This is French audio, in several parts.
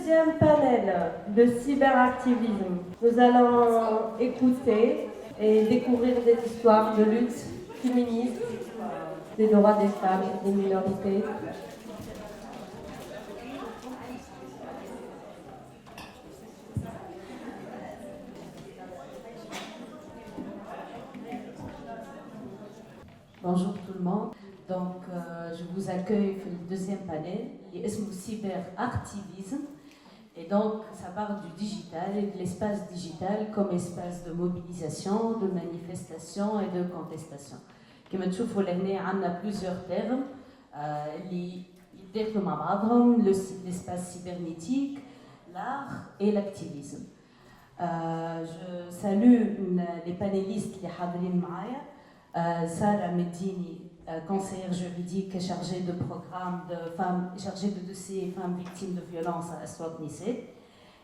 deuxième panel, le cyberactivisme. Nous allons écouter et découvrir des histoires de lutte féministe, des droits des femmes, des minorités. Bonjour tout le monde. Donc, je vous accueille pour le deuxième panel, qui est le cyberactivisme. Et donc, ça parle du digital et de l'espace digital comme espace de mobilisation, de manifestation et de contestation. Comme vous voyez, on a plusieurs termes qui يتداخلوا مع بعضهم, l'espace cybernétique, l'art et l'activisme. Je salue les panélistes qui sont معايا. Sarah Medini, conseillère juridique chargée de programme de femmes, chargée de dossiers femmes victimes de violences à Aswad Nissé.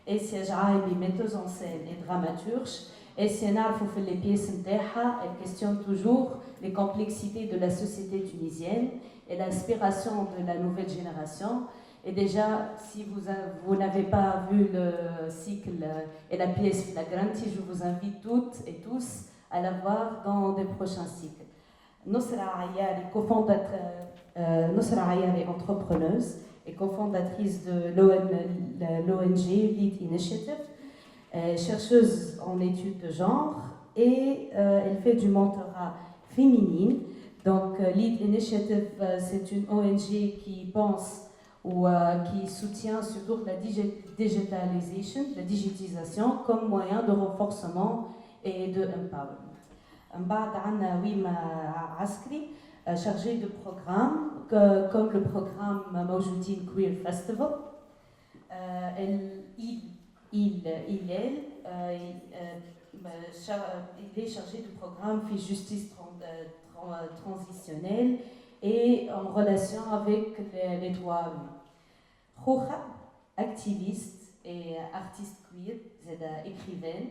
Essia Jaibi, metteuse en scène et dramaturge. Essia Narfou fait les pièces ntaha, elle questionne toujours les complexités de la société tunisienne et l'inspiration de la nouvelle génération. Et déjà, si vous n'avez pas vu le cycle et la pièce Flagranti, je vous invite toutes et tous à la voir dans des prochains cycles. Nosra Ayari, entrepreneuse et cofondatrice de l'ONG Lead Initiative, chercheuse en études de genre et elle fait du mentorat féminine. Donc Lead Initiative, c'est une ONG qui pense ou qui soutient surtout la digitalisation comme moyen de renforcement et de empowerment. بعد عنا ويما عسكري chargé de programmes comme le programme موجودين Queer Festival. Il est chargé de programme في justice transitionnelle et en relation avec les droits humains. خوخة, activiste et artiste queer, écrivaine.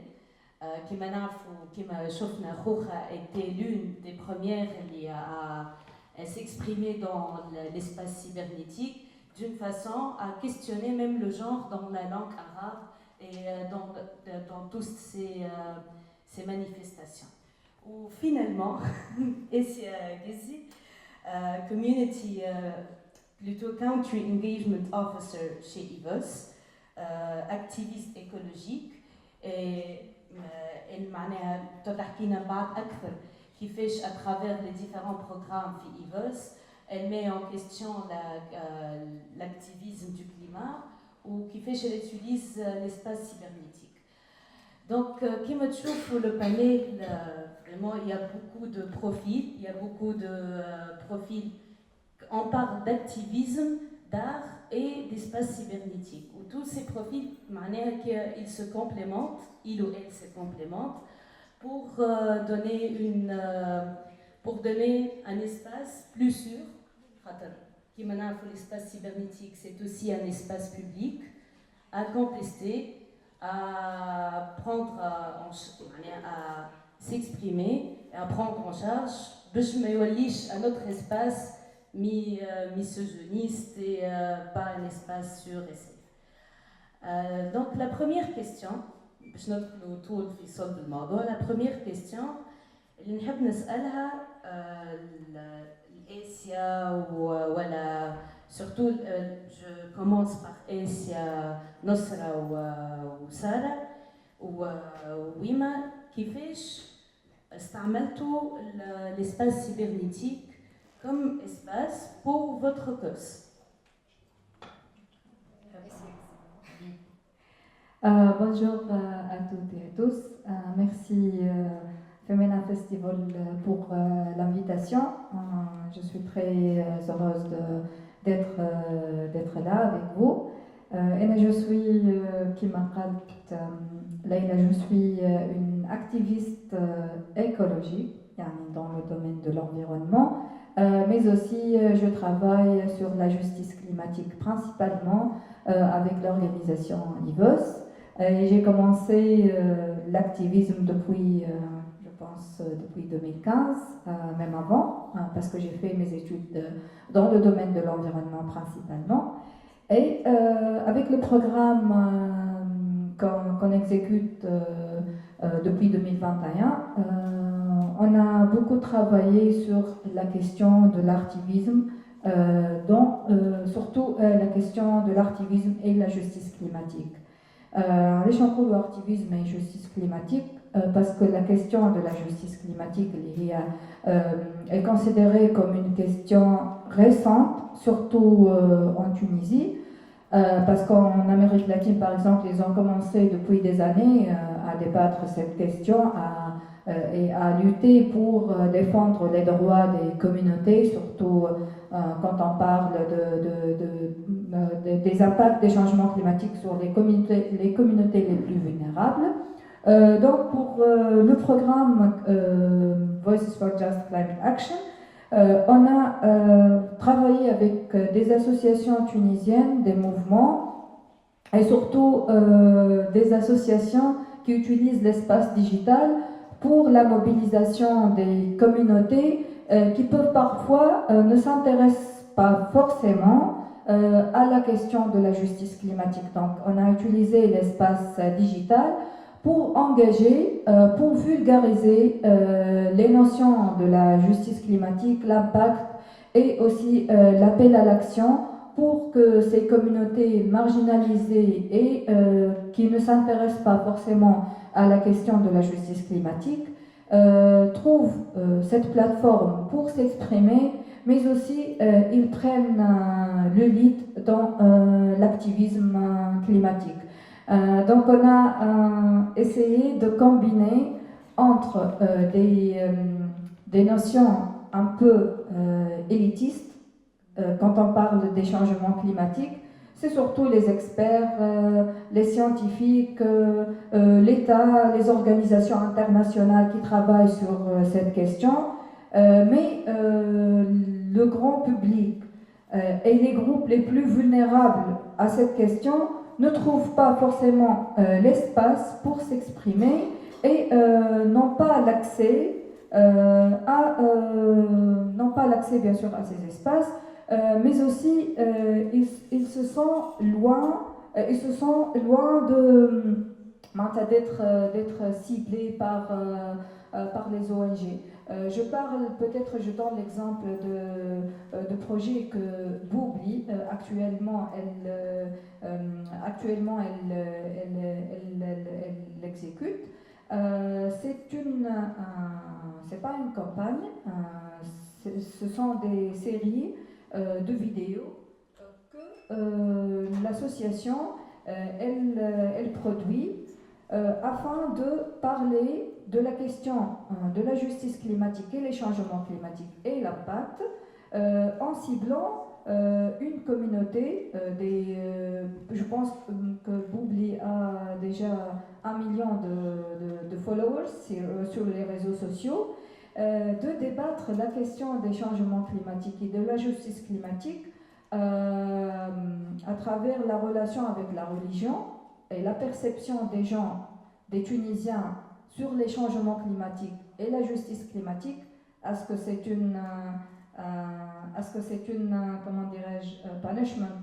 Kima نعرفوا كما شفنا خوخة était l'une des premières à s'exprimer dans l'espace cybernétique d'une façon à questionner même le genre dans la langue arabe et dans toutes ces manifestations. Ou finalement, Essia Gezi, community, plutôt country engagement officer chez IVOS, activiste écologique et elle معناها تحكينا بعد أكثر كيفاش à travers les différents programmes في IVOS elle met en question l'activisme du climat ou كيفاش elle utilise l'espace cybernétique. Donc كما تشوفوا le panel vraiment il y a beaucoup de profils, il y a beaucoup de profils. On parle d'activisme, d'art et d'espace cybernétique, où tous ces profils, de manière qu'ils se complémentent, il ou elle se complémentent, pour donner un espace plus sûr. Qui maintenant pour l'espace cybernétique, c'est aussi un espace public à contester, à prendre à s'exprimer et à prendre en charge. Un autre espace misogyniste et pas un espace sûr et safe. Donc la première question, la première question اللي نحب نسألها l'Essia ولا surtout je commence par Essia, Nosra ou Sarah وويما كيفاش استعملتوا l'espace cybernétique comme espace pour votre cause. Bonjour à toutes et à tous. Merci Femina Festival pour l'invitation. Je suis très heureuse d'être là avec vous. Et je suis, je suis une activiste écologique dans le domaine de l'environnement. Mais aussi je travaille sur la justice climatique principalement avec l'organisation IVOS. J'ai commencé l'activisme depuis, je pense, depuis 2015, même avant, parce que j'ai fait mes études dans le domaine de l'environnement principalement. Et avec le programme qu'on exécute depuis 2021, on a beaucoup travaillé sur la question de l'artivisme, surtout la question de l'artivisme et la justice climatique. Les champions de l'artivisme et justice climatique, parce que la question de la justice climatique est considérée comme une question récente, surtout en Tunisie, parce qu'en Amérique latine, par exemple, ils ont commencé depuis des années à débattre cette question et à lutter pour défendre les droits des communautés, surtout quand on parle des impacts des changements climatiques sur les communautés les plus vulnérables. Donc pour le programme Voices for Just Climate Action, on a travaillé avec des associations tunisiennes, des mouvements et surtout des associations qui utilisent l'espace digital pour la mobilisation des communautés qui peuvent parfois ne s'intéressent pas forcément à la question de la justice climatique. Donc on a utilisé l'espace digital pour engager, pour vulgariser les notions de la justice climatique, l'impact et aussi l'appel à l'action pour que ces communautés marginalisées et qui ne s'intéressent pas forcément à la question de la justice climatique trouvent cette plateforme pour s'exprimer, mais aussi ils prennent le lead dans l'activisme climatique. Donc on a essayé de combiner entre des notions un peu élitistes quand on parle des changements climatiques. C'est surtout les experts, les scientifiques, l'État, les organisations internationales qui travaillent sur cette question, mais le grand public et les groupes les plus vulnérables à cette question ne trouvent pas forcément l'espace pour s'exprimer et n'ont pas l'accès bien sûr à ces espaces, mais aussi ils se sentent loin d'être ciblés par les ONG. Je donne l'exemple de projets que Boubli actuellement elle exécute. C'est pas une campagne, ce sont des séries de vidéos que l'association elle produit afin de parler de la question de la justice climatique et les changements climatiques et l'impact en ciblant une communauté je pense que Boubli a déjà 1 million de followers sur les réseaux sociaux, de débattre la question des changements climatiques et de la justice climatique à travers la relation avec la religion et la perception des gens, des Tunisiens, sur les changements climatiques et la justice climatique. Est-ce que c'est une comment dirais-je, punishment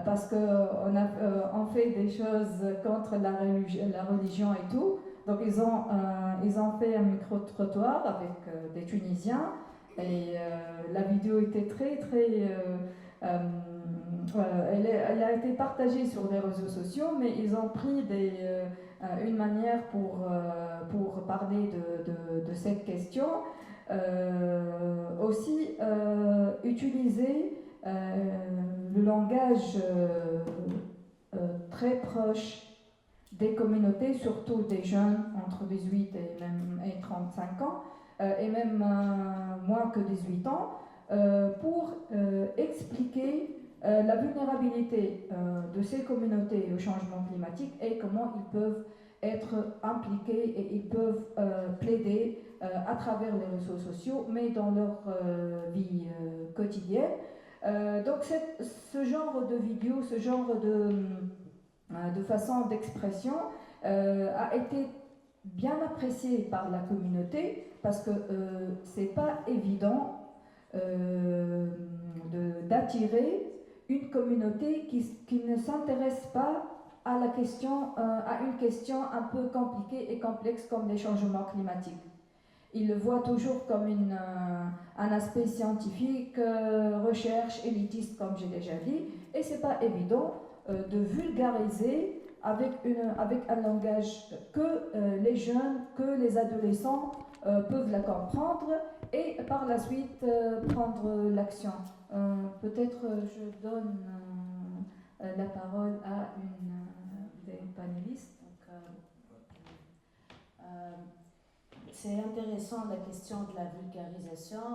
parce qu'on fait des choses contre la religion et tout. Donc ils ont fait un micro-trottoir avec des Tunisiens et la vidéo était très elle a été partagée sur les réseaux sociaux, mais ils ont pris une manière pour parler de cette question. Aussi utiliser le langage très proche des communautés, surtout des jeunes entre 18 et 35 ans, et même moins que 18 ans, pour expliquer la vulnérabilité de ces communautés au changement climatique et comment ils peuvent être impliqués et ils peuvent plaider à travers les réseaux sociaux, mais dans leur vie quotidienne. Donc ce genre de vidéo, ce genre de façon d'expression a été bien apprécié par la communauté parce que c'est pas évident d'attirer une communauté qui ne s'intéresse pas à la question, à une question un peu compliquée et complexe comme les changements climatiques. Ils le voient toujours comme un aspect scientifique, recherche élitiste, comme j'ai déjà dit, et c'est pas évident de vulgariser avec un langage que les jeunes, que les adolescents peuvent la comprendre et par la suite prendre l'action. Peut-être je donne la parole à une des panélistes. C'est intéressant la question de la vulgarisation.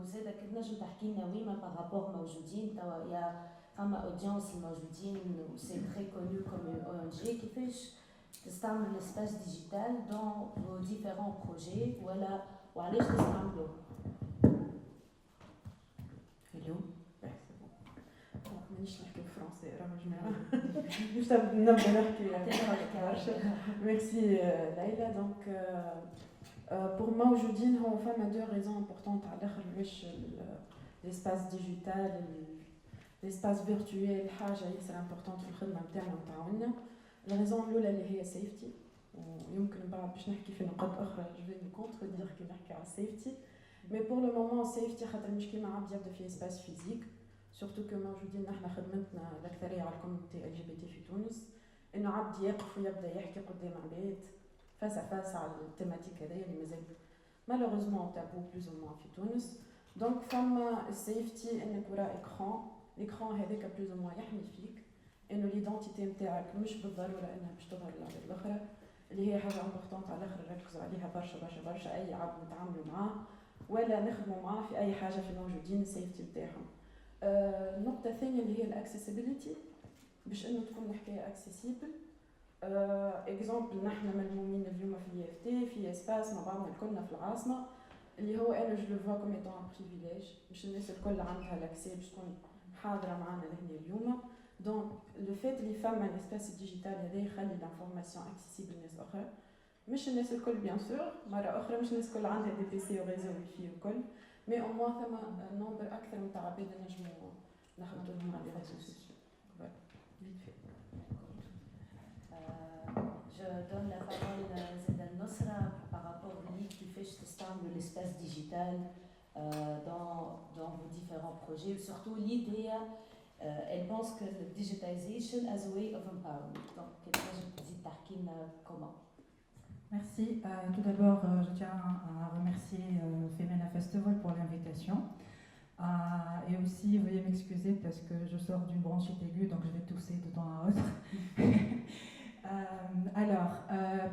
وزاد كنجم تحكي لنا ويما بارابور موجودين توا يا فما اودينس الموجودين وسي تري كونو كوم او ان جي كيفاش تستعمل الاسباس ديجيتال دون فو ديفيرون بروجي ولا وعلاش تستعملوه؟ الو مانيش نحكي بالفرنسي راه جماعه باش نبدا نحكي برشا ميرسي ليلى دونك pour موجودين هو فما دو ريزون امبورطونت على الاخر باش l'espace digital l'espace virtuel حاجه ياسر امبورطونت في الخدمه نتاعنا ونتعاوننا. الريزون الاولى اللي هي سيفتي ويمكن بعد باش نحكي في نقاط اخرى جو في كونتردير كي نحكي على السيفتي مي بور لو مومون سيفتي خاطر مش كيما عاد يبدا في اسباس فيزيك سورتو كو موجودين نحن خدمتنا الاكثريه على الكوميونتي ال جي بي تي في تونس انه عبد يقف ويبدا يحكي قدام عباد فاس فاس على التيماتيك هذايا اللي مازال مالوغوزمون تابو بلوز او موان في تونس. دونك فما السيفتي انك وراء الاكران هذاك بلوز او موان يحمي فيك انه ليدونتيتي نتاعك مش بالضروره انها باش تظهر للعباد الاخرى اللي هي حاجه امبورطونت على الاخر نركزوا عليها برشا اي عبد نتعاملوا معاه ولا نخدموا معاه في اي حاجه في موجودين السيفتي نتاعهم. النقطه الثانيه اللي هي الاكسسبيليتي باش انه تكون الحكايه اكسيسيبل. اكزومبل نحن ملمومين اليوم في الاي اف تي في اسباس مع بعضنا الكلنا في العاصمه اللي هو انا جو لو فوا كوم ايتون ان بريفيليج مش الناس الكل عندها لاكسي باش تكون حاضره معنا لهنا اليوم. دونك لو فيت اللي فما الاسباس ديجيتال هذا يخلي لانفورماسيون اكسيسيبل للناس اخرى مش الناس الكل بيان سور مره اخرى مش الناس الكل عندها دي بي سي وريزو ويفي وكل مي او موان ثم نومبر اكثر من تاع عباد نجموا نخدموا على لي ريزو سوسيو. Vite fait. Je donne la parole à Zedal Nosra par rapport au livre qui fait de l'espace digital dans vos différents projets. Surtout l'idée, elle pense que la digitization as a way of empowerment. Donc, quelqu'un je dis Tarkin comment? Merci. Tout d'abord, je tiens à remercier Femena Festival pour l'invitation. Et aussi, veuillez m'excuser parce que je sors d'une bronchite aiguë, donc je vais tousser de temps à autre.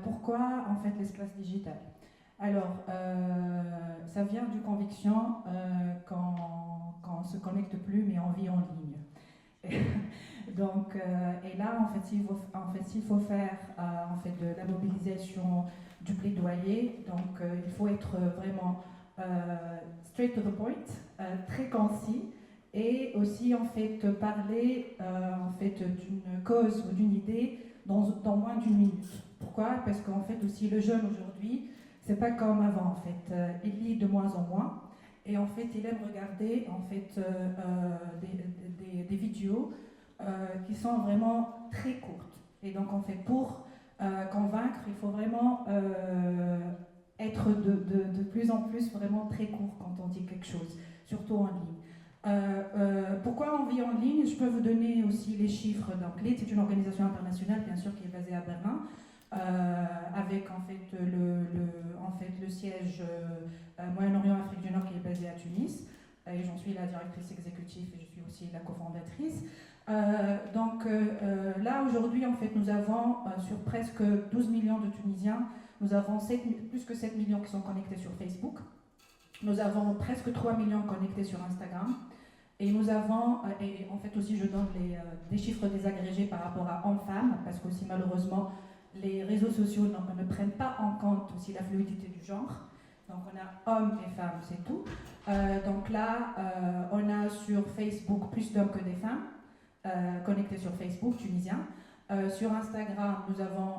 Pourquoi en fait l'espace digital? Alors, ça vient d'une conviction qu'on ne se connecte plus, mais on vit en ligne. Donc, et là, s'il faut faire de la mobilisation, du plaidoyer, donc il faut être vraiment straight to the point, très concis, et aussi parler d'une cause ou d'une idée dans moins d'une minute. Pourquoi? Parce qu'en fait aussi le jeune aujourd'hui, c'est pas comme avant en fait. Il lit de moins en moins et en fait il aime regarder des vidéos qui sont vraiment très courtes. Et donc en fait pour convaincre, il faut vraiment être de plus en plus vraiment très court quand on dit quelque chose, surtout en ligne. Pourquoi on vit en ligne? Je peux vous donner aussi les chiffres. Donc LID, c'est une organisation internationale, bien sûr, qui est basée à Berlin, avec le siège Moyen-Orient, Afrique du Nord, qui est basé à Tunis. Et j'en suis la directrice exécutive et je suis aussi la cofondatrice. Là, aujourd'hui, en fait, nous avons sur presque 12 millions de Tunisiens, nous avons plus que 7 millions qui sont connectés sur Facebook. Nous avons presque 3 millions connectés sur Instagram. Et nous avons, et en fait aussi je donne des chiffres désagrégés par rapport à hommes-femmes, parce qu'aussi malheureusement les réseaux sociaux ne prennent pas en compte aussi la fluidité du genre. Donc on a hommes et femmes, c'est tout. Donc là, on a sur Facebook plus d'hommes que des femmes connectés sur Facebook, tunisiens. Sur Instagram, nous avons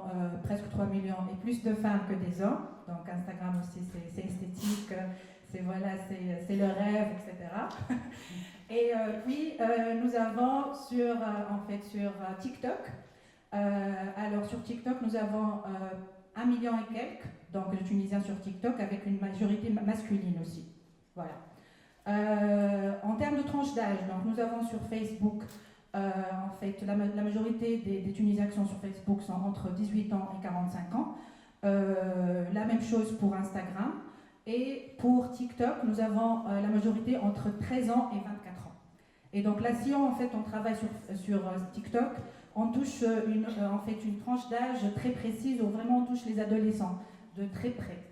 presque 3 millions et plus de femmes que des hommes. Donc Instagram aussi, c'est esthétique, c'est le rêve, etc. Et puis, nous avons sur TikTok, alors sur TikTok, nous avons 1 million et quelques donc, de Tunisiens sur TikTok, avec une majorité masculine aussi. Voilà. En termes de tranche d'âge, donc nous avons sur Facebook, en fait, la majorité des Tunisiens qui sont sur Facebook sont entre 18 ans et 45 ans. La même chose pour Instagram. Et pour TikTok, nous avons la majorité entre 13 ans et 24 ans. Et donc là, si on travaille sur TikTok, on touche une tranche d'âge très précise où vraiment on touche les adolescents de très près.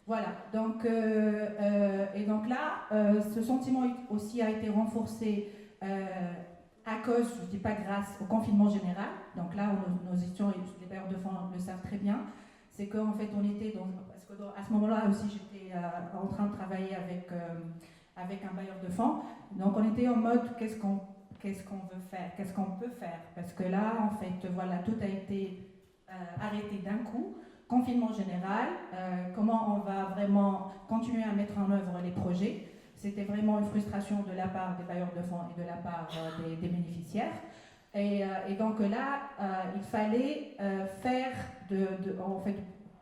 Voilà, donc, et donc là, ce sentiment aussi a été renforcé à cause, je ne dis pas grâce, au confinement général. Donc là, nos étudiants et les bailleurs de fonds le savent très bien, c'est qu'en fait, on était, parce qu'à ce moment-là aussi, j'étais en train de travailler avec un bailleur de fonds. Donc on était en mode, qu'est-ce qu'on veut faire, qu'est-ce qu'on peut faire, parce que là, en fait, voilà, tout a été arrêté d'un coup. Confinement général, comment on va vraiment continuer à mettre en œuvre les projets. C'était vraiment une frustration de la part des bailleurs de fonds et de la part des bénéficiaires. Et donc là, il fallait faire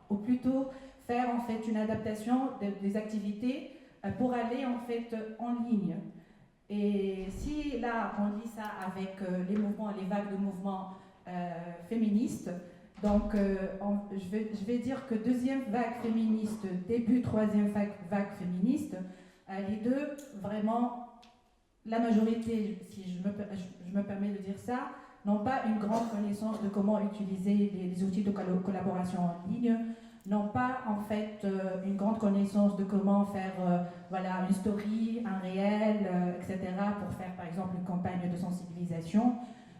ou plutôt faire en fait une adaptation des activités pour aller en fait en ligne. Et si là on lit ça avec les vagues de mouvements féministes, donc je vais dire que deuxième vague féministe, début troisième vague féministe, les deux vraiment, la majorité, si je me permets de dire ça, n'ont pas une grande connaissance de comment utiliser les outils de collaboration en ligne, n'ont pas en fait une grande connaissance de comment faire voilà, une story, un réel, etc. pour faire par exemple une campagne de sensibilisation.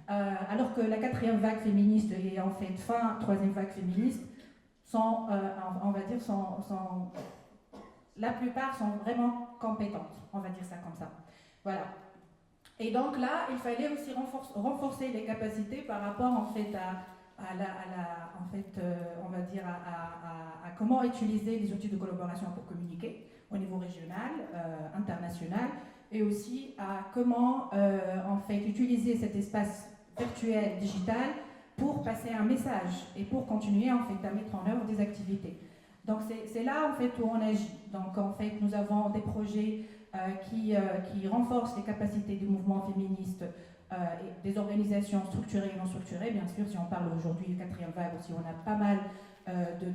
Alors que la quatrième vague féministe et en fait troisième vague féministe sont, on va dire, la plupart sont vraiment compétentes, on va dire ça comme ça. Voilà. Et donc là, il fallait aussi renforcer les capacités par rapport en fait on va dire à comment utiliser les outils de collaboration pour communiquer au niveau régional, international, et aussi à comment en fait utiliser cet espace virtuel, digital, pour passer un message et pour continuer en fait à mettre en œuvre des activités. Donc c'est là en fait où on agit. Donc en fait nous avons des projets qui renforcent les capacités du mouvement féministe et des organisations structurées et non structurées. Bien sûr, si on parle aujourd'hui de quatrième vague aussi, on a pas mal de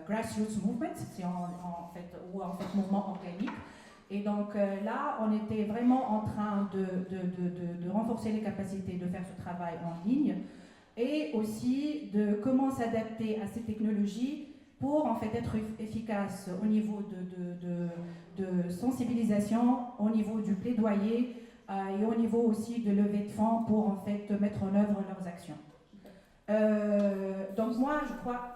grassroots movements, ou en fait mouvements organiques. Et donc là, on était vraiment en train de renforcer les capacités de faire ce travail en ligne et aussi de comment s'adapter à ces technologies pour en fait être efficace au niveau de sensibilisation, au niveau du plaidoyer et au niveau aussi de levée de fonds pour en fait mettre en œuvre leurs actions. Donc moi, je crois...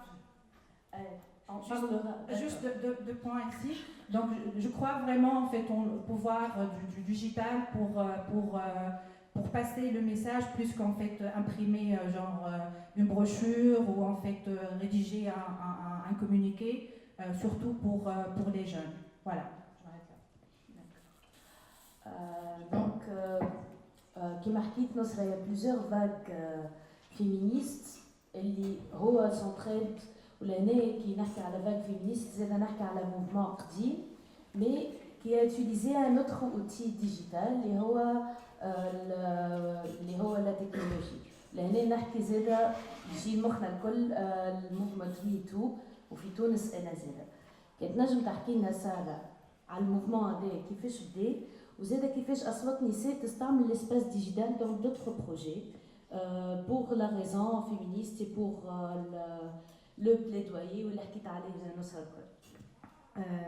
Juste deux points ici. Donc, je crois vraiment en fait au pouvoir du digital pour passer le message plus qu'en fait imprimer une brochure ou en fait rédiger un communiqué, surtout pour les jeunes. Voilà. Donc, كما حكيت نصرة il y a plusieurs vagues féministes اللي هو centré ولهنا كي نحكي على vague féministe زاد نحكي على mouvement قديم mais qui a utilisé un autre outil digital اللي هو la technologie. لهنا نحكي زاد يجي مخنا الكل الموفمنت ميتو وفي تونس انا زاد. كي تنجم تحكي لنا ساره على الموفمون هذا كيفاش بدا وزاد كيفاش اصوات نساء تستعمل l'espace digital dans d'autres projets pour la raison féministe et pour le plaidoyer واللي حكيت عليه نصرة الكل.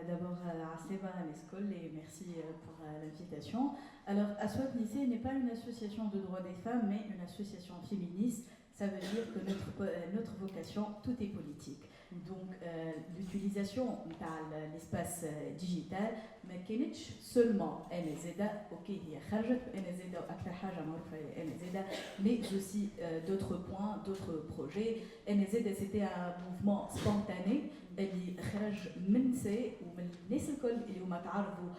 D'abord, Aseba Aleskol et merci pour l'invitation. Alors, Aswat Nissé n'est pas une association de droits des femmes, mais une association féministe. Ça veut dire que notre notre vocation, tout est politique. Donc, l'utilisation de l'espace digital, ما كانتش seulement أنا زادة أوكي هي خرجت أنا زادة وأكثر حاجة معروفة هي أنا زادة mais aussi d'autres points, d'autres projets. أنا زادة c'était un mouvement spontané اللي خرج من نساء ومن الناس الكل اللي هما تعرضوا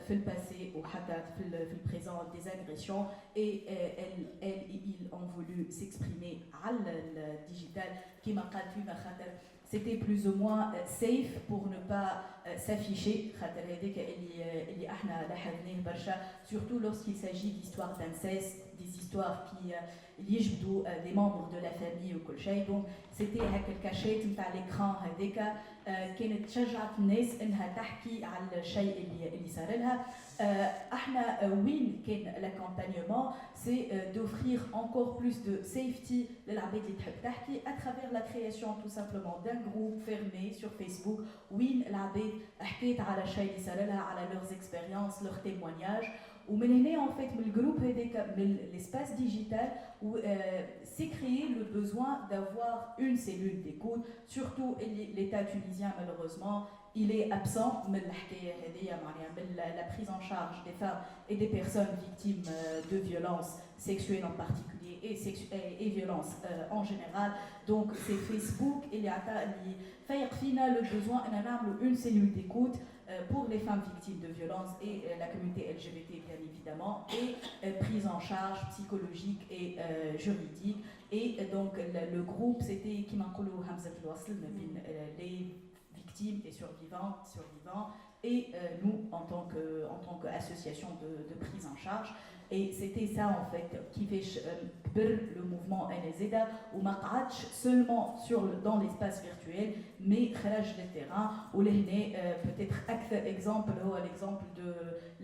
في الباسي وحتى في البريزون des agressions et ils ont voulu s'exprimer على الديجيتال كما قالت فيما خاطر c'était plus ou moins safe pour ne pas s'afficher خاطر هذاك اللي احنا لاحظناه برشا surtout lorsqu'il s'agit d'histoires d'inceste des histoires qui يجبدوا des membres de la famille وكل شيء donc c'était هكا الكاشيت نتاع l'écran هذاك كانت شجعت الناس انها تحكي على الشيء اللي صار لها احنا وين كان l'accompagnement c'est d'offrir encore plus de safety للعباد اللي تحب تحكي à travers la création tout simplement d'un groupe fermé sur Facebook وين العباد حكيت على شيء اللي صار لها على leurs expériences leurs témoignages ومن هنا en fait من الجروب هذاك من l'espace digital où s'est créé le besoin d'avoir une cellule d'écoute surtout l'État tunisien malheureusement il est absent من الحكايه هذه معناها من la prise en charge des femmes et des personnes victimes de violences sexuelles en particulier et violences en général donc c'est Facebook اللي فيق فينا le besoin ان نعملوا une cellule d'écoute pour les femmes victimes de violences et la communauté LGBT bien évidemment et prise en charge psychologique et juridique et donc le groupe c'était qui m'encolou Hamza Wasl les victimes et survivants et nous en tant qu'association de prise en charge et c'était ça en fait qui fait le mouvement NZA ou ma seulement dans l'espace virtuel mais خرج le terrain où peut-être exemple l'exemple de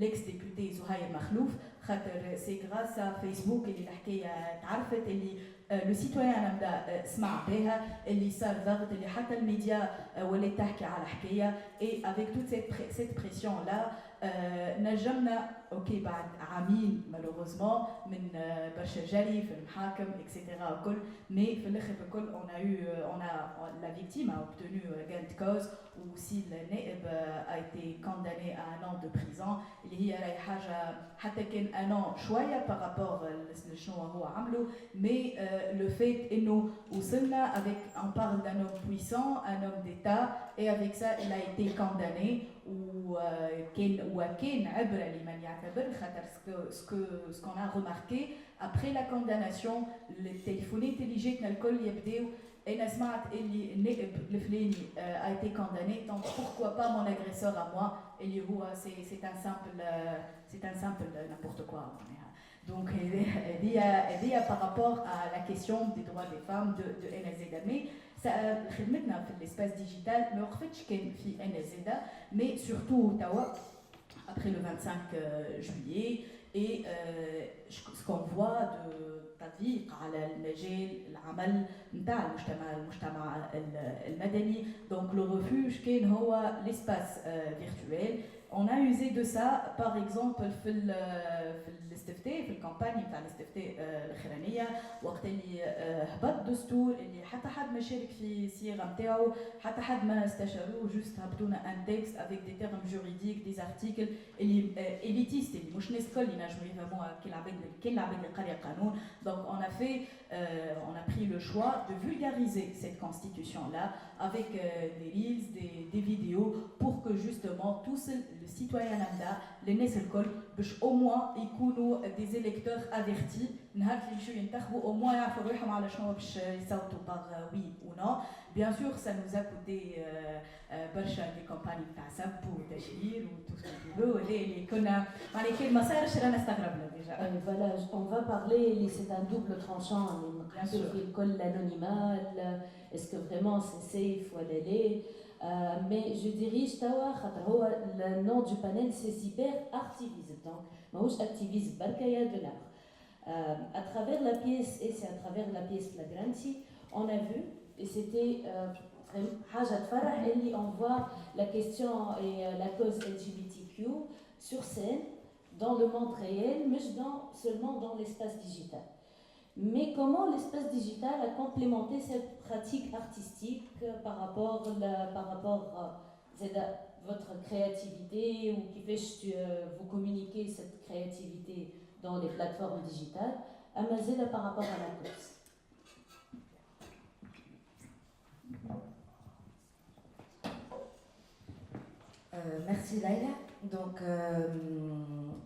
l'ex-député Zouhaïr Makhlouf c'est grâce à Facebook اللي الحكايه تعرفت اللي لو سيتويان نبدا سمع بها اللي صار ضغط اللي حتى الميديا ولات تحكي على حكايه et avec toute cette pression là نجمنا اوكي بعد عامين malheureusement من برشا جري في المحاكم etc كل mais في الاخر الكل la victime a obtenu gain de cause ou si le naïb a été condamné à 1 an de prison اللي هي راهي حاجه حتى كان 1 an شويه par rapport لشنو هو عملو mais le fait انه وصلنا avec on parle d'un homme puissant un homme d'État et avec ça il a été condamné وكان عبره لمن يعتبر خاطر ce qu'on a remarqué après la condamnation التليفونات اللي جاتنا الكل يبداو أنا سمعت اللي النائب الفلاني a été condamné donc pourquoi pas mon agresseur à moi اللي هو c'est un simple n'importe quoi donc هذه par rapport à la question des droits des femmes de NZA mais خدمتنا في l'espace digital ما وقفتش كان في NZA mais surtout توا après le 25 juillet et ce qu'on voit de تضييق على المجال العمل نتاع المجتمع المدني donc le refuge كان هو l'espace virtuel on a usé de ça par exemple في الاستفتاء في الكامباني نتاع الاستفتاء الاخرانيه وقت اللي هبط دستور اللي حتى حد ما شارك في الصياغه نتاعو حتى حد ما استشاروه جوست هبطونا ان تكست avec des termes juridiques des articles اللي élitiste اللي مش ناس الكل ينجموا يفهموها كل العباد اللي قاريه قانون donc on a pris le choix de vulgariser cette constitution là avec des reels des vidéos pour que justement tous le citoyen lambda les ناس الكل باش au moins يكونوا des électeurs avertis نهار اللي يمشيو ينتخبوا au moins يعرفوا روحهم على شنو باش يصوتوا par oui ou non bien sûr ça nous a coûté برشا des campagnes تاع سب وتشهير و tout ce que tu veux اللي كنا معناها كان ما صارش رانا استغربنا déjà voilà on va parler c'est un double tranchant الكل l'anonymat est-ce que vraiment c'est safe ولا لا mais je dirige توا خاطر هو le nom du panel c'est cyberactivisme donc ماهوش activisme بركا يا de l'art à travers la pièce et c'est à travers la pièce Flagranti on a vu et c'était حاجة تفرح اللي on voit la question et la cause LGBTQ sur scène dans le monde réel mais seulement dans l'espace digital Mais comment l'espace digital a complémenté cette pratique artistique par rapport à votre créativité ou qui fait vous communiquer cette créativité dans les plateformes digitales, à Mazeda par rapport à la course. Merci Laila. Donc,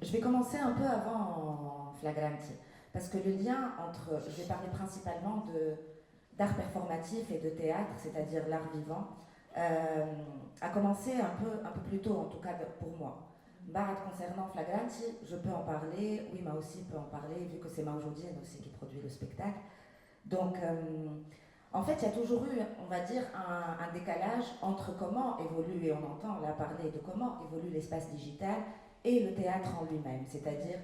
je vais commencer un peu avant en flagranti, parce que le lien entre, je vais parler principalement d'art performatif et de théâtre, c'est-à-dire l'art vivant, a commencé un peu plus tôt, en tout cas pour moi. Concernant flagranti, je peux en parler, oui, moi aussi peut en parler, vu que c'est Mawjoudine aussi qui produit le spectacle. Donc, en fait, il y a toujours eu, on va dire, un décalage entre comment évolue, et on entend là parler de comment évolue l'espace digital et le théâtre en lui-même. C'est-à-dire,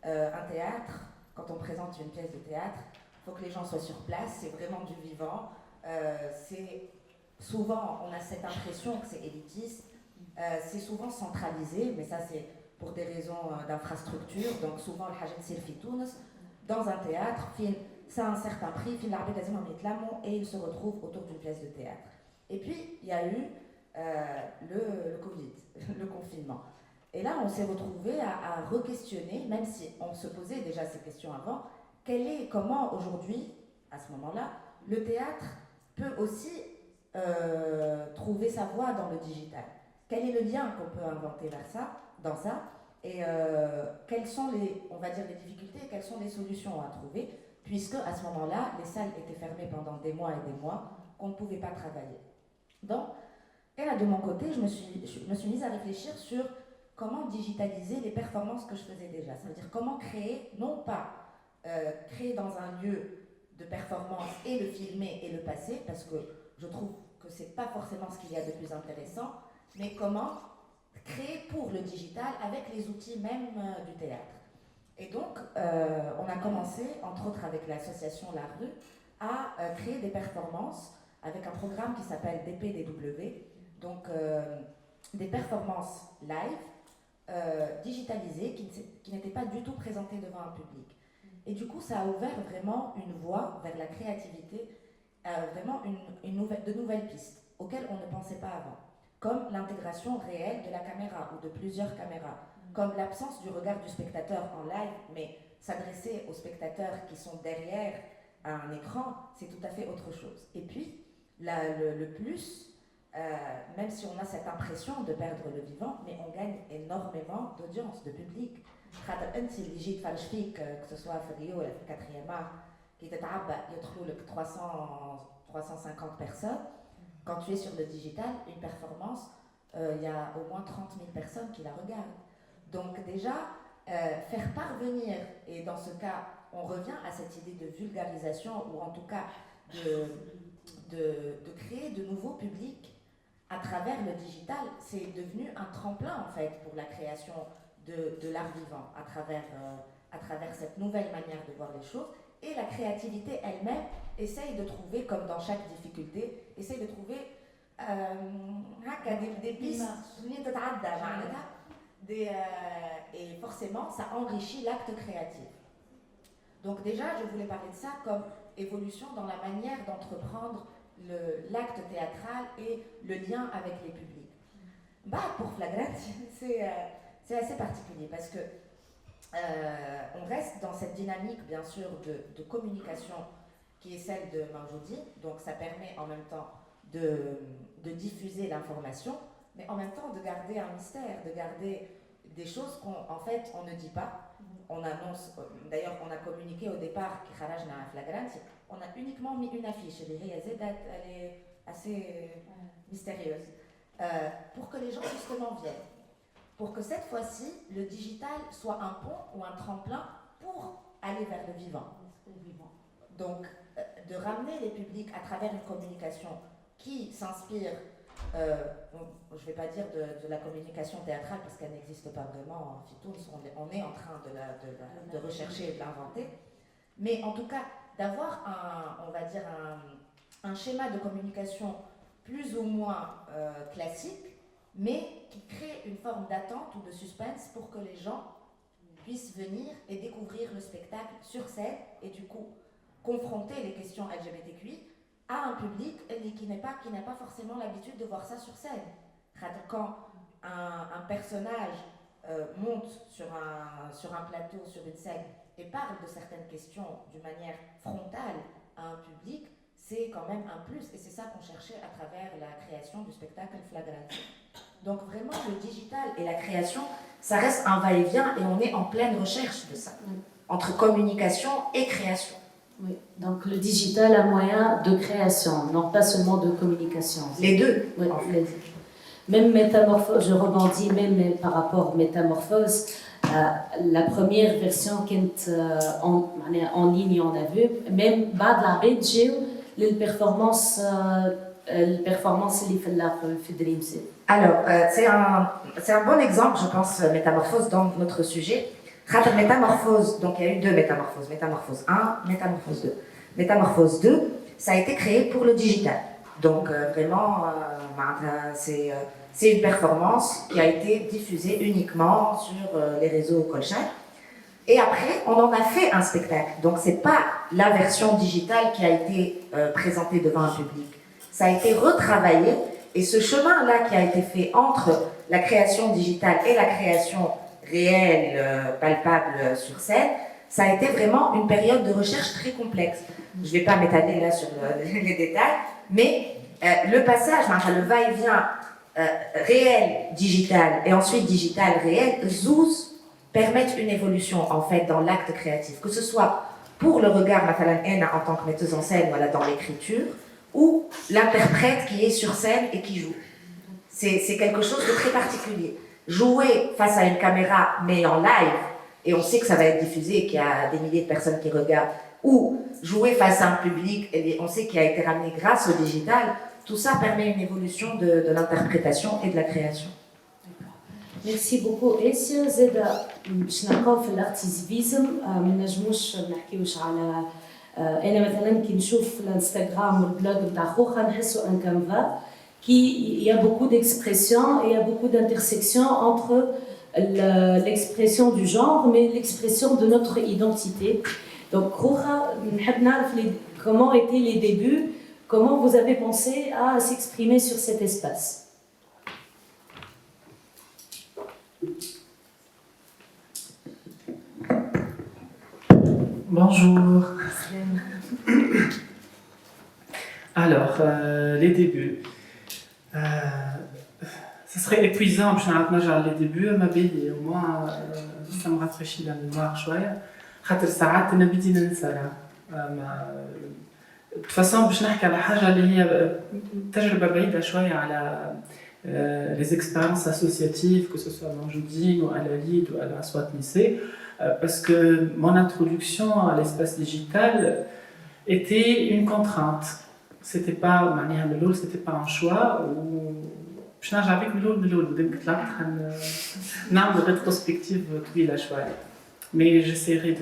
un théâtre, quand on présente une pièce de théâtre, il faut que les gens soient sur place, c'est vraiment du vivant. Souvent, on a cette impression que c'est élitiste, c'est souvent centralisé, mais ça c'est pour des raisons d'infrastructure. Donc souvent, le Hajj Sirfi Tunis, dans un théâtre, ça a un certain prix, et ils se retrouvent autour d'une pièce de théâtre. Et puis, il y a eu le Covid, le confinement. Et là, on s'est retrouvé à re-questionner, même si on se posait déjà ces questions avant, comment aujourd'hui, à ce moment-là, le théâtre peut aussi trouver sa voie dans le digital. Quel est le lien qu'on peut inventer dans ça, et quelles sont on va dire, les difficultés, quelles sont les solutions à trouver, puisque à ce moment-là, les salles étaient fermées pendant des mois et des mois, qu'on ne pouvait pas travailler. Donc, et là, de mon côté, je me suis mise à réfléchir sur comment digitaliser les performances que je faisais déjà. Ça veut dire comment créer, non pas créer dans un lieu de performance et le filmer et le passer, parce que je trouve que c'est pas forcément ce qu'il y a de plus intéressant, mais comment créer pour le digital avec les outils même du théâtre. Et donc, on a commencé, entre autres avec l'association La Rue, à créer des performances avec un programme qui s'appelle DPDW, donc des performances live, digitalisées, qui n'étaient pas du tout présentées devant un public. Et du coup, ça a ouvert vraiment une voie vers la créativité, vraiment de nouvelles pistes auxquelles on ne pensait pas avant, comme l'intégration réelle de la caméra ou de plusieurs caméras, comme l'absence du regard du spectateur en live, mais s'adresser aux spectateurs qui sont derrière un écran, c'est tout à fait autre chose. Et puis, le plus, même si on a cette impression de perdre le vivant, mais on gagne énormément d'audience, de public. Que ce soit à Rio ou à la 4e art, qui est à 350 personnes. Quand tu es sur le digital, une performance, il y a au moins 30 000 personnes qui la regardent. Donc déjà, faire parvenir, et dans ce cas, on revient à cette idée de vulgarisation, ou en tout cas de créer de nouveaux publics à travers le digital, c'est devenu un tremplin en fait pour la création de l'art vivant, à travers cette nouvelle manière de voir les choses. Et la créativité elle-même essaye de trouver, comme dans chaque difficulté, essaye de trouver des pistes, et forcément ça enrichit l'acte créatif. Donc déjà, je voulais parler de ça comme évolution dans la manière d'entreprendre l'acte théâtral et le lien avec les publics. Pour Flagranti, c'est assez particulier parce que on reste dans cette dynamique, bien sûr, de communication qui est celle de Mawjoudine. Donc ça permet en même temps de diffuser l'information, mais en même temps de garder un mystère, de garder des choses qu'en fait on ne dit pas. On annonce, d'ailleurs on a communiqué au départ qui Kharajna à Flagranti, on a uniquement mis une affiche, elle est assez mystérieuse, pour que les gens justement viennent. Pour que cette fois-ci, le digital soit un pont ou un tremplin pour aller vers le vivant. Donc, de ramener les publics à travers une communication qui s'inspire, je ne vais pas dire de la communication théâtrale parce qu'elle n'existe pas vraiment en Fitouns, on est en train de rechercher et de l'inventer, mais en tout cas, d'avoir on va dire un schéma de communication plus ou moins classique, mais qui crée une forme d'attente ou de suspense pour que les gens puissent venir et découvrir le spectacle sur scène et du coup confronter les questions LGBTQI à un public qui n'a pas forcément l'habitude de voir ça sur scène. Quand un personnage monte sur un plateau, sur une scène, et parle de certaines questions d'une manière frontale à un public, c'est quand même un plus. Et c'est ça qu'on cherchait à travers la création du spectacle Flagranti. Donc vraiment, le digital et la création, ça reste un va-et-vient et on est en pleine recherche de ça, entre communication et création. Oui, donc le digital a moyen de création, non pas seulement de communication. Les deux. Oui, les deux. Même métamorphose, je rebondis même par rapport à métamorphose, la première version كانت en ligne on a vu, même بعد العباد جاو للperformance اللي في دريم سيتي. Alors, c'est un bon exemple, je pense, métamorphose dans notre sujet. Métamorphose, donc il y a eu deux métamorphoses, métamorphose 1, métamorphose 2. Métamorphose 2, ça a été créé pour le digital. Donc vraiment, c'est une performance qui a été diffusée uniquement sur les réseaux Colchin. Et après, on en a fait un spectacle. Donc c'est pas la version digitale qui a été présentée devant un public. Ça a été retravaillé. Et ce chemin-là qui a été fait entre la création digitale et la création réelle, palpable sur scène, ça a été vraiment une période de recherche très complexe. Je ne vais pas m'étaler là sur les détails, mais le passage, le va-et-vient réel, digital, et ensuite digital, réel, Zouz permettent une évolution en fait dans l'acte créatif, que ce soit pour le regard, en tant que metteuse en scène, voilà, dans l'écriture, ou l'interprète qui est sur scène et qui joue. C'est quelque chose de très particulier. Jouer face à une caméra, mais en live, et on sait que ça va être diffusé, qu'il y a des milliers de personnes qui regardent, ou jouer face à un public, et on sait qu'il a été ramené grâce au digital, tout ça permet une évolution de l'interprétation et de la création. ميرسي بوكو اسيا زاد باش نبقاو في الارتيزيفيزم ما نجموش ما نحكيوش على انا مثلا كي نشوف الانستغرام والبلوج نتاع خوخه نحسو ان كانفا qui y a beaucoup d'expressions et il y a beaucoup d'intersections entre l'expression du genre mais l'expression de notre identité. Donc خوخه نحب نعرف comment étaient les débuts, comment vous avez pensé à s'exprimer sur cet espace. Bonjour. Alors, les débuts. Ça serait épuisant, je n'ai les débuts, mais au moins, ça me rafraîchit la mémoire. خاطر ساعات أنا بدي ننسى. De toute façon, باش نحكي على حاجة اللي هي تجربة بعيدة شوية على les expériences associatives, que ce soit à Manjoudine ou à la Lid ou à la Swat Nissé, parce que mon introduction à l'espace digital était une contrainte. C'était pas un choix. باش نرجع بك من الأول ودمك طلعت نعمل rétrospective طويلة شوية. Mais j'essaierai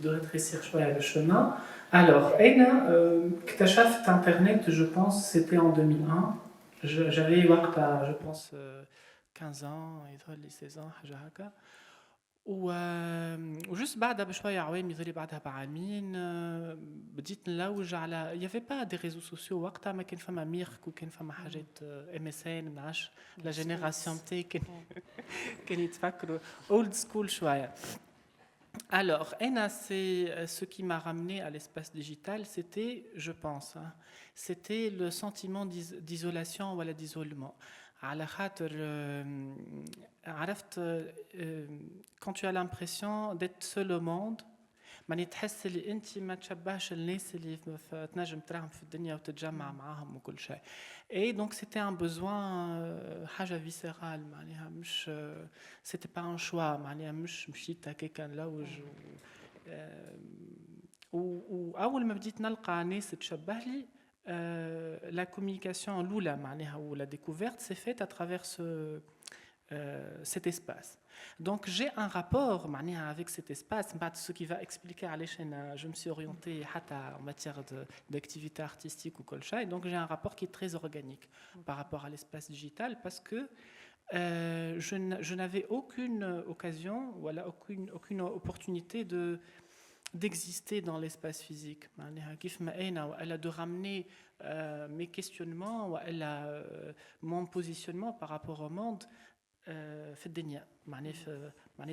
de rétrécir شوية le chemin. Alors, أنا اكتشفت Internet, je pense, c'était en 2001. J'avais je pense 15 ans, 16 ans, حاجة هكا. وجست بعدها بشوية عوام يظهر بعدها بعامين بديت نلوج على il y avait pas des réseaux sociaux وقتها ما كان فما ميرك وكان فما حاجات MSN ما نعرفش لا جينيراسيون تاعي كان يتفكروا old school شوية. Alors, c'est ce qui m'a ramené à l'espace digital, c'était, je pense, c'était le sentiment d'isolation ou d'isolement. على خاطر عرفت quand tu as l'impression d'être seul au monde ماني تحس اللي انت ما تشبهش الناس اللي تنجم تراهم في الدنيا وتتجمع معاهم وكل شيء. Et donc c'était un besoin حاجه فيسيرال معناها مش c'était pas un choix معناها مش مشيت هكاك نلوج واول ما بديت نلقى ناس تشبه لي la communication l'oula ou la découverte s'est faite à travers cet espace. Donc j'ai un rapport avec cet espace, ce qui va expliquer à l'échelle. Je me suis orientée en matière d'activité artistique ou colcha, et donc j'ai un rapport qui est très organique par rapport à l'espace digital parce que je n'avais aucune occasion, aucune opportunité d'exister dans l'espace physique. معناها كيف ما أنا وإلا de ramener mes questionnements وإلا mon positionnement par rapport au monde في الدنيا معني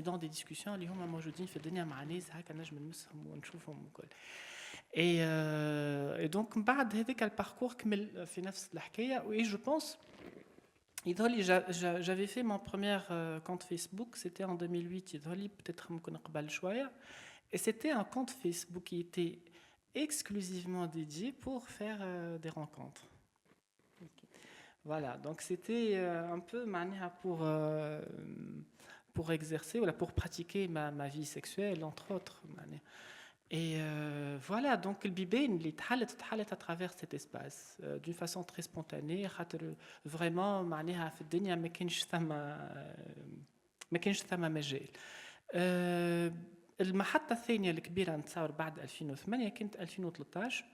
dans des discussions اللي هما موجودين في الدنيا مع ناس هكا نجم نمسهم ونشوفهم وكل. Et donc من بعد هذاك الباركور كمل في نفس الحكاية. Et je pense j'avais fait mon premier compte Facebook, c'était en 2008, peut-être ممكن قبل شوية. Et c'était un compte Facebook qui était exclusivement dédié pour faire des rencontres. Okay. Voilà, donc c'était un peu معناها pour exercer, ou pour pratiquer ma vie sexuelle, entre autres. Et voilà, donc le bibé, il est à travers cet espace, d'une façon très spontanée, vraiment, معناها في الدنيا ما كانش ثم مجال. المحطة الثانية الكبيرة نتصور بعد 2008 كانت 2013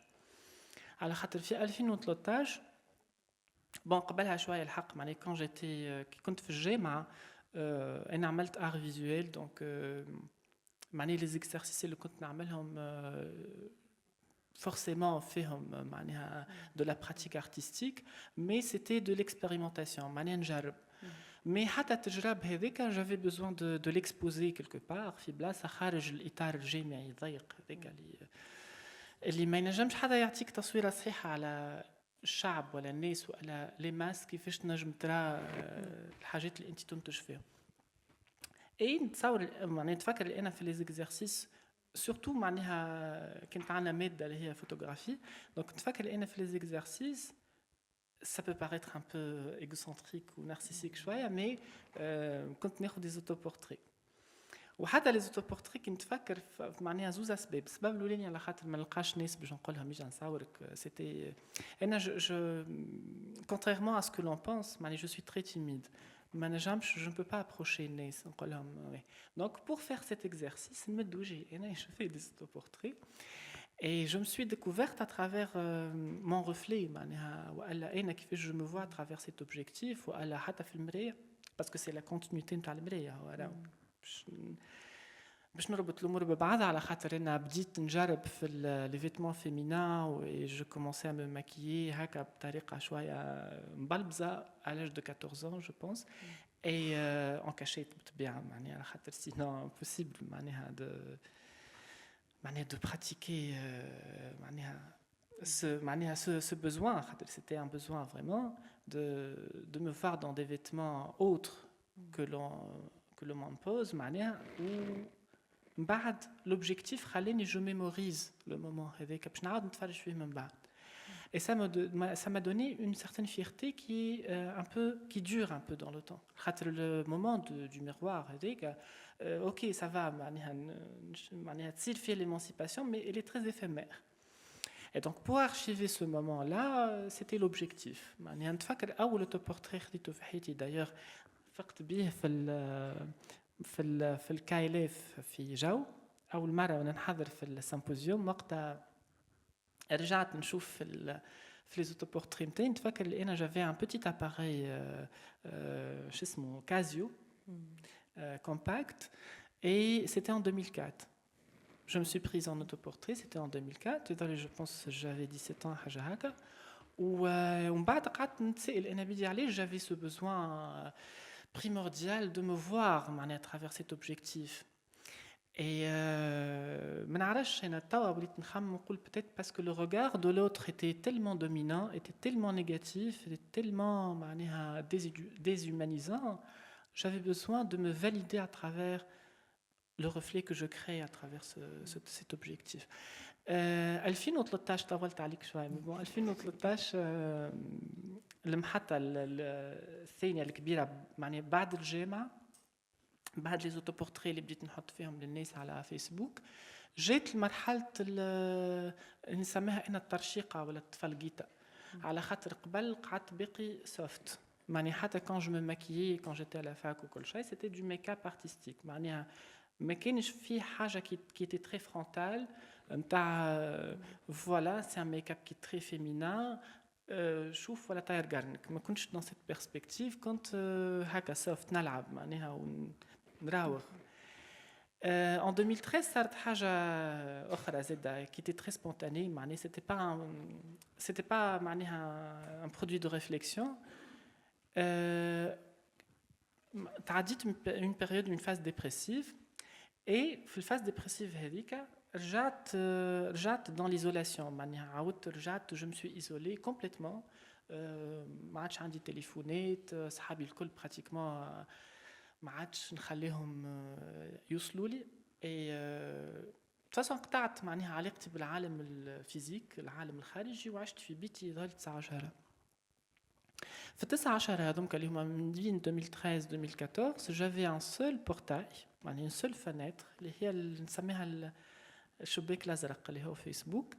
على خاطر في 2013 بون قبلها شوية الحق معني كي كنت في الجامعة أنا عملت art visuel donc معني les exercices اللي كنت نعملهم forcément فيهم معناها de la pratique artistique mais c'était de l'expérimentation معني نجرب. Mais حتى التجربة هذيك j'avais besoin de l'exposer quelque part في بلاصة خارج الإطار الجامعي الضيق هذاك اللي ما ينجمش حدا يعطيك تصويرة صحيحة على الشعب ولا الناس ولا لي ماس كيفاش تنجم ترى الحاجات اللي أنت تنتج فيهم. اي نتصور معناها نتفكر اللي انا في لي زيكزارسيس سورتو معناها كانت عندنا ماده اللي هي فوتوغرافي دونك نتفكر اللي انا في لي زيكزارسيس ça peut paraître un peu égocentrique ou narcissique شويه mais كنت ناخذ دي زوتوبورتري وحتى لي زوتوبورتري كنت نتفكر معناها زوز اسباب. السبب الاولاني على خاطر ما نلقاش ناس باش نقولها ميجي نصورك سيتي انا contrairement à ce que l'on pense معناها je suis très timide. Je ne peux pas approcher les gens. Donc, pour faire cet exercice, je fais des autoportraits et je me suis découverte à travers mon reflet. Je me vois à travers cet objectif, parce que c'est la continuité de la باش نربط الامور ببعضها على خاطر انا بديت نجرب في لي فيتمون فيمينا و جو كومونسي ا مو ماكيي هكا بطريقه شويه مبلبزه على l'âge de 14 ans je pense et en cachette بالطبيعه معناها على خاطر sinon impossible معناها de pratiquer معناها ce besoin c'était un besoin vraiment de me voir dans des vêtements autres que l'on m'impose معناها بعد l'objectif خلاني je mémorise le moment هذاك باش نعاود نتفرج فيه من بعد. Et ça m'a donné une certaine fierté qui dure un peu dans le temps. Le moment du miroir هذاك ok ça va معناها تصير فيه l'émancipation mais elle est très éphémère. Et donc pour archiver ce moment-là c'était l'objectif. معناها نتفكر أول autoportrait خديته في حياتي d'ailleurs فقت به في الكايليف في جو أول مرة وأنا نحضر في السيمبوزيوم وقتها رجعت نشوف في لي زوتوبورتري نتاعي نتفكر اللي أنا جافي ان بوتيت اباري شو اسمه كازيو compact et c'était en 2004. Je me suis prise en autoportrait, c'était en 2004 je pense j'avais 17 ans حاجة هكا ومن بعد قعدت نتسائل أنا بدي علاش j'avais ce besoin primordial de me voir à travers cet objectif. Et ما نعرفش انا توا وليت نخمم نقول peut-être parce que le regard de l'autre était tellement dominant, était tellement négatif, était tellement معناها déshumanisant, j'avais besoin de me valider à travers le reflet que je crée à travers cet objectif. 2013 طولت عليك شويه mais bon 2013 المحطة الثانية الكبيرة معني بعد الجامعة بعد لي زوتوبورتري اللي بديت نحط فيهم للناس على فيسبوك جات لمرحلة نسميها أنا الترشيقة ولا التفلقيطة على خاطر قبل قعدت باقي سوفت معني حتى quand je me maquillais quand j'étais à la fac وكل شيء c'était du make-up artistique معناها ما كانش في حاجة qui était très frontale نتاع voilà c'est un make-up qui est très féminin شوف ولا طاير قرنك ما كنتش dans cette perspective كنت هكا سوفت نلعب معناها ونراوغ En 2013, صارت حاجة أخرى زادة qui était très spontanée. معناها c'était pas معناها un produit de réflexion. تعديت une période, une phase dépressive. Et في الفاز ديبرسيف هذيك رجعت dans l'isolation معناها عاودت رجعت je me suis isolé complètement ما عادش عندي تليفونات صحابي الكل براتيكمون ما عادش نخليهم يوصلوا لي اي فاصون قطعت معناها علاقتي بالعالم الفيزيك العالم الخارجي وعشت في بيتي ظل 9 شهور في 9 شهور هذوك اللي هما من بين 2013 2014 j'avais un seul portail يعني une seule fenêtre اللي هي اللي نسميها الشباك الازرق اللي هو فيسبوك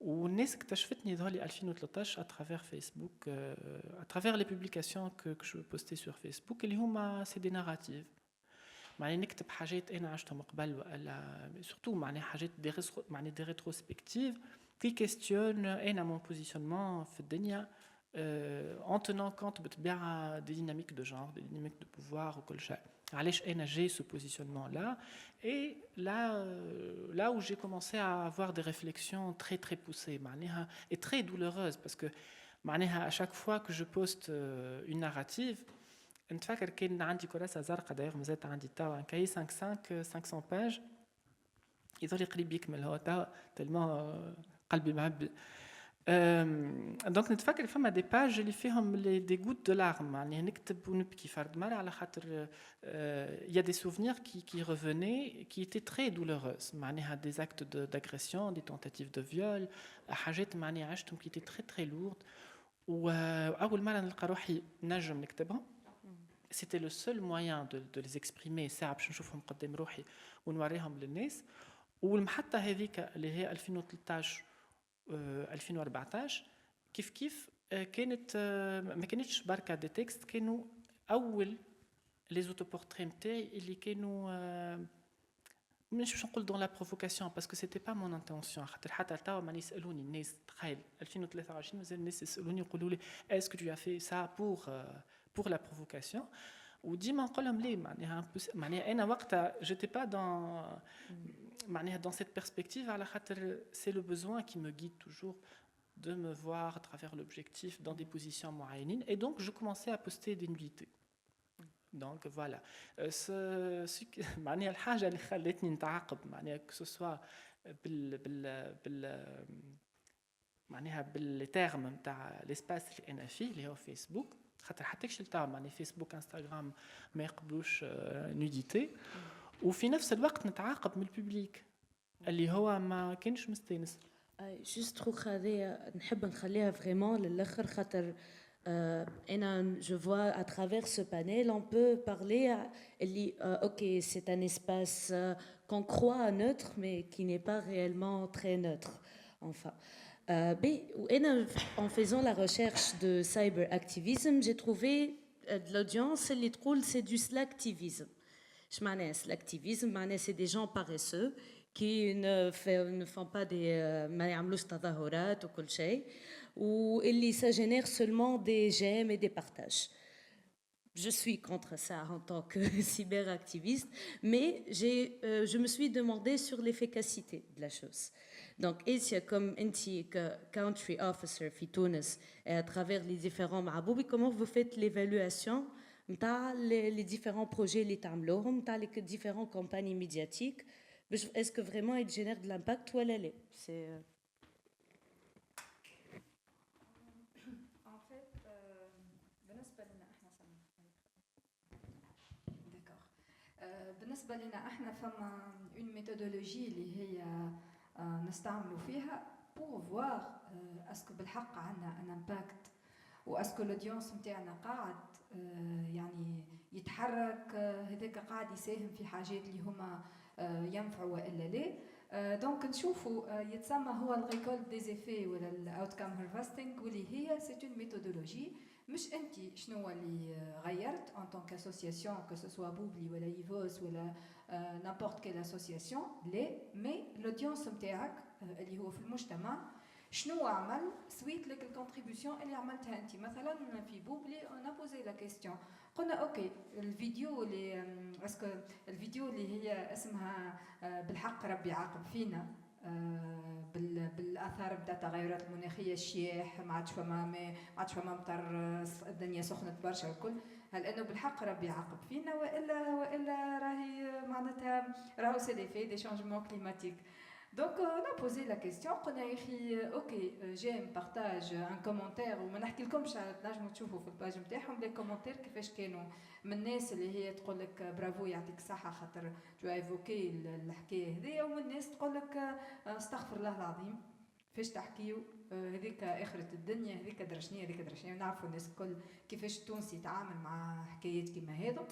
والناس اكتشفتني ظهري 2013 à travers Facebook à travers les publications que je postais sur Facebook اللي هما c'est des narratives معني نكتب حاجات انا عشتهم قبل ولا surtout معني حاجات معني des rétrospectives qui questionnent انا mon positionnement في الدنيا en tenant compte بالطبيعه des dynamiques de genre des dynamiques de pouvoir وكل شيء علاش انا j'ai ce positionnement là et là où j'ai commencé à avoir des réflexions très très poussées معناها et très douloureuses parce que معناها à chaque fois que je poste une narrative نتفكر كان عندي كراسه زرقاء داير مازالت عندي توا كاي 500 باج يظل قريب يكمل هو توا تلمون قلبي معبي دونك نتفكر فما دي باج اللي فيهم دي غوت دو لارم يعني نكتب ونبكي فرد مرة على خاطر il y a des souvenirs qui revenaient qui étaient très douloureuses معناها des actes d'agression des tentatives de viol حاجات معناها عشتهم qui étaient très très lourdes وأول مرة نلقى روحي نجم نكتبهم c'était le seul moyen de les exprimer ساعة باش نشوفهم قدام روحي ونوريهم للناس والمحطة هذيك اللي هي 2013 2014 كيف كانت ما كانتش بركه دي تكست كانوا اول لي زوتوبورتري نتاعي اللي كانوا مش باش نقول دون لا بروفوكاسيون باسكو سيتي با مون انتونسيون خاطر حتى توا ما يسالوني الناس تخيل 2023 مازال الناس يسالوني يقولوا لي اسكو tu as fait ça pour la provocation وديما نقول لهم ليه معناها انا وقتها j'étais pas dans معناها dans cette perspective على خاطر c'est le besoin qui me guide toujours de me voir à travers l'objectif dans des positions معينين et donc je commençais à poster des nudités donc voilà معناها الحاجه اللي خلتني نتعاقب معناها que ce soit بال معناها بالتيرم نتاع l'espace اللي انا فيه اللي هو فيسبوك خاطر حتى كش تاع معني فيسبوك انستغرام ما يقبلوش نوديتي وفي نفس الوقت نتعاقب من الببليك اللي هو ما كانش مستانس جوست خوخ هذه نحب نخليها فريمون للاخر خاطر انا je vois à travers ce panel on peut parler ok c'est un espace qu'on croit neutre mais qui n'est pas réellement très neutre enfin en faisant la recherche de cyberactivisme, j'ai trouvé de l'audience اللي تقول c'est du slacktivisme. Je معناها slacktivisme معناها c'est des gens paresseux qui ne font pas ما يعملوش تظاهرات وكل شيء واللي ça génère seulement des j'aime et des partages. Je suis contre ça en tant que cyberactiviste, mais je me suis demandé sur l'efficacité de la chose. Donc, ici, comme country officer في تونس, et à travers les différents marabouts, comment vous faites l'évaluation de les différents projets les تعملوهم, les différentes campagnes médiatiques, est-ce que vraiment ils génèrent de l'impact ou elle est c'est En fait, بالنسبة لنا احنا بالنسبة لنا احنا فما une méthodologie اللي هي نستعملوا فيها pour voir اسكو بالحق عندنا ان امباكت واسكو الاودينس نتاعنا قاعد يعني يتحرك هذاك قاعد يساهم في حاجات اللي هما ينفعوا والا لا دونك نشوفوا يتسمى هو الريكول دي زيفي ولا الاوتكم هارفستينغ واللي هي سي اون ميثودولوجي مش انت شنو اللي غيرت ان طون كاسوسياسيون كو سو سوا بوبلي ولا ايفوس ولا نابورت كيل اسوسياسيون لا مي لودينس نتاعك اللي هو في المجتمع شنو عمل سويت لك الكونتريبيوشن اللي عملتها انت. مثلا في بوبلي انا بوزي لا كيستيون، قلنا اوكي الفيديو اللي اسكو الفيديو اللي هي اسمها بالحق ربي عاقب فينا بالاثار بتاع التغيرات المناخيه، الشياح ما عادش فما مطر، الدنيا سخنت برشا الكل، هل انه بالحق ربي يعاقب فينا والا راهي معناتها راهو سي دي في دي شانجمون كليماتيك. دونك انا بوزي لا كيستيون، قلنا يا اخي اوكي جيم بارتاج ان كومونتير، وما نحكي لكمش تنجموا تشوفوا في الباج نتاعهم لي كومونتير كيفاش كانوا من الناس اللي هي تقول لك برافو يعطيك الصحه خاطر تو ايفوكي الحكايه هذيا، ومن الناس تقول لك استغفر الله العظيم فاش تحكيو هذيك اخره الدنيا، هذيك درشنيه هذيك درشنيه. نعرفوا الناس الكل كيفاش التونسي يتعامل مع حكايات كيما هذو.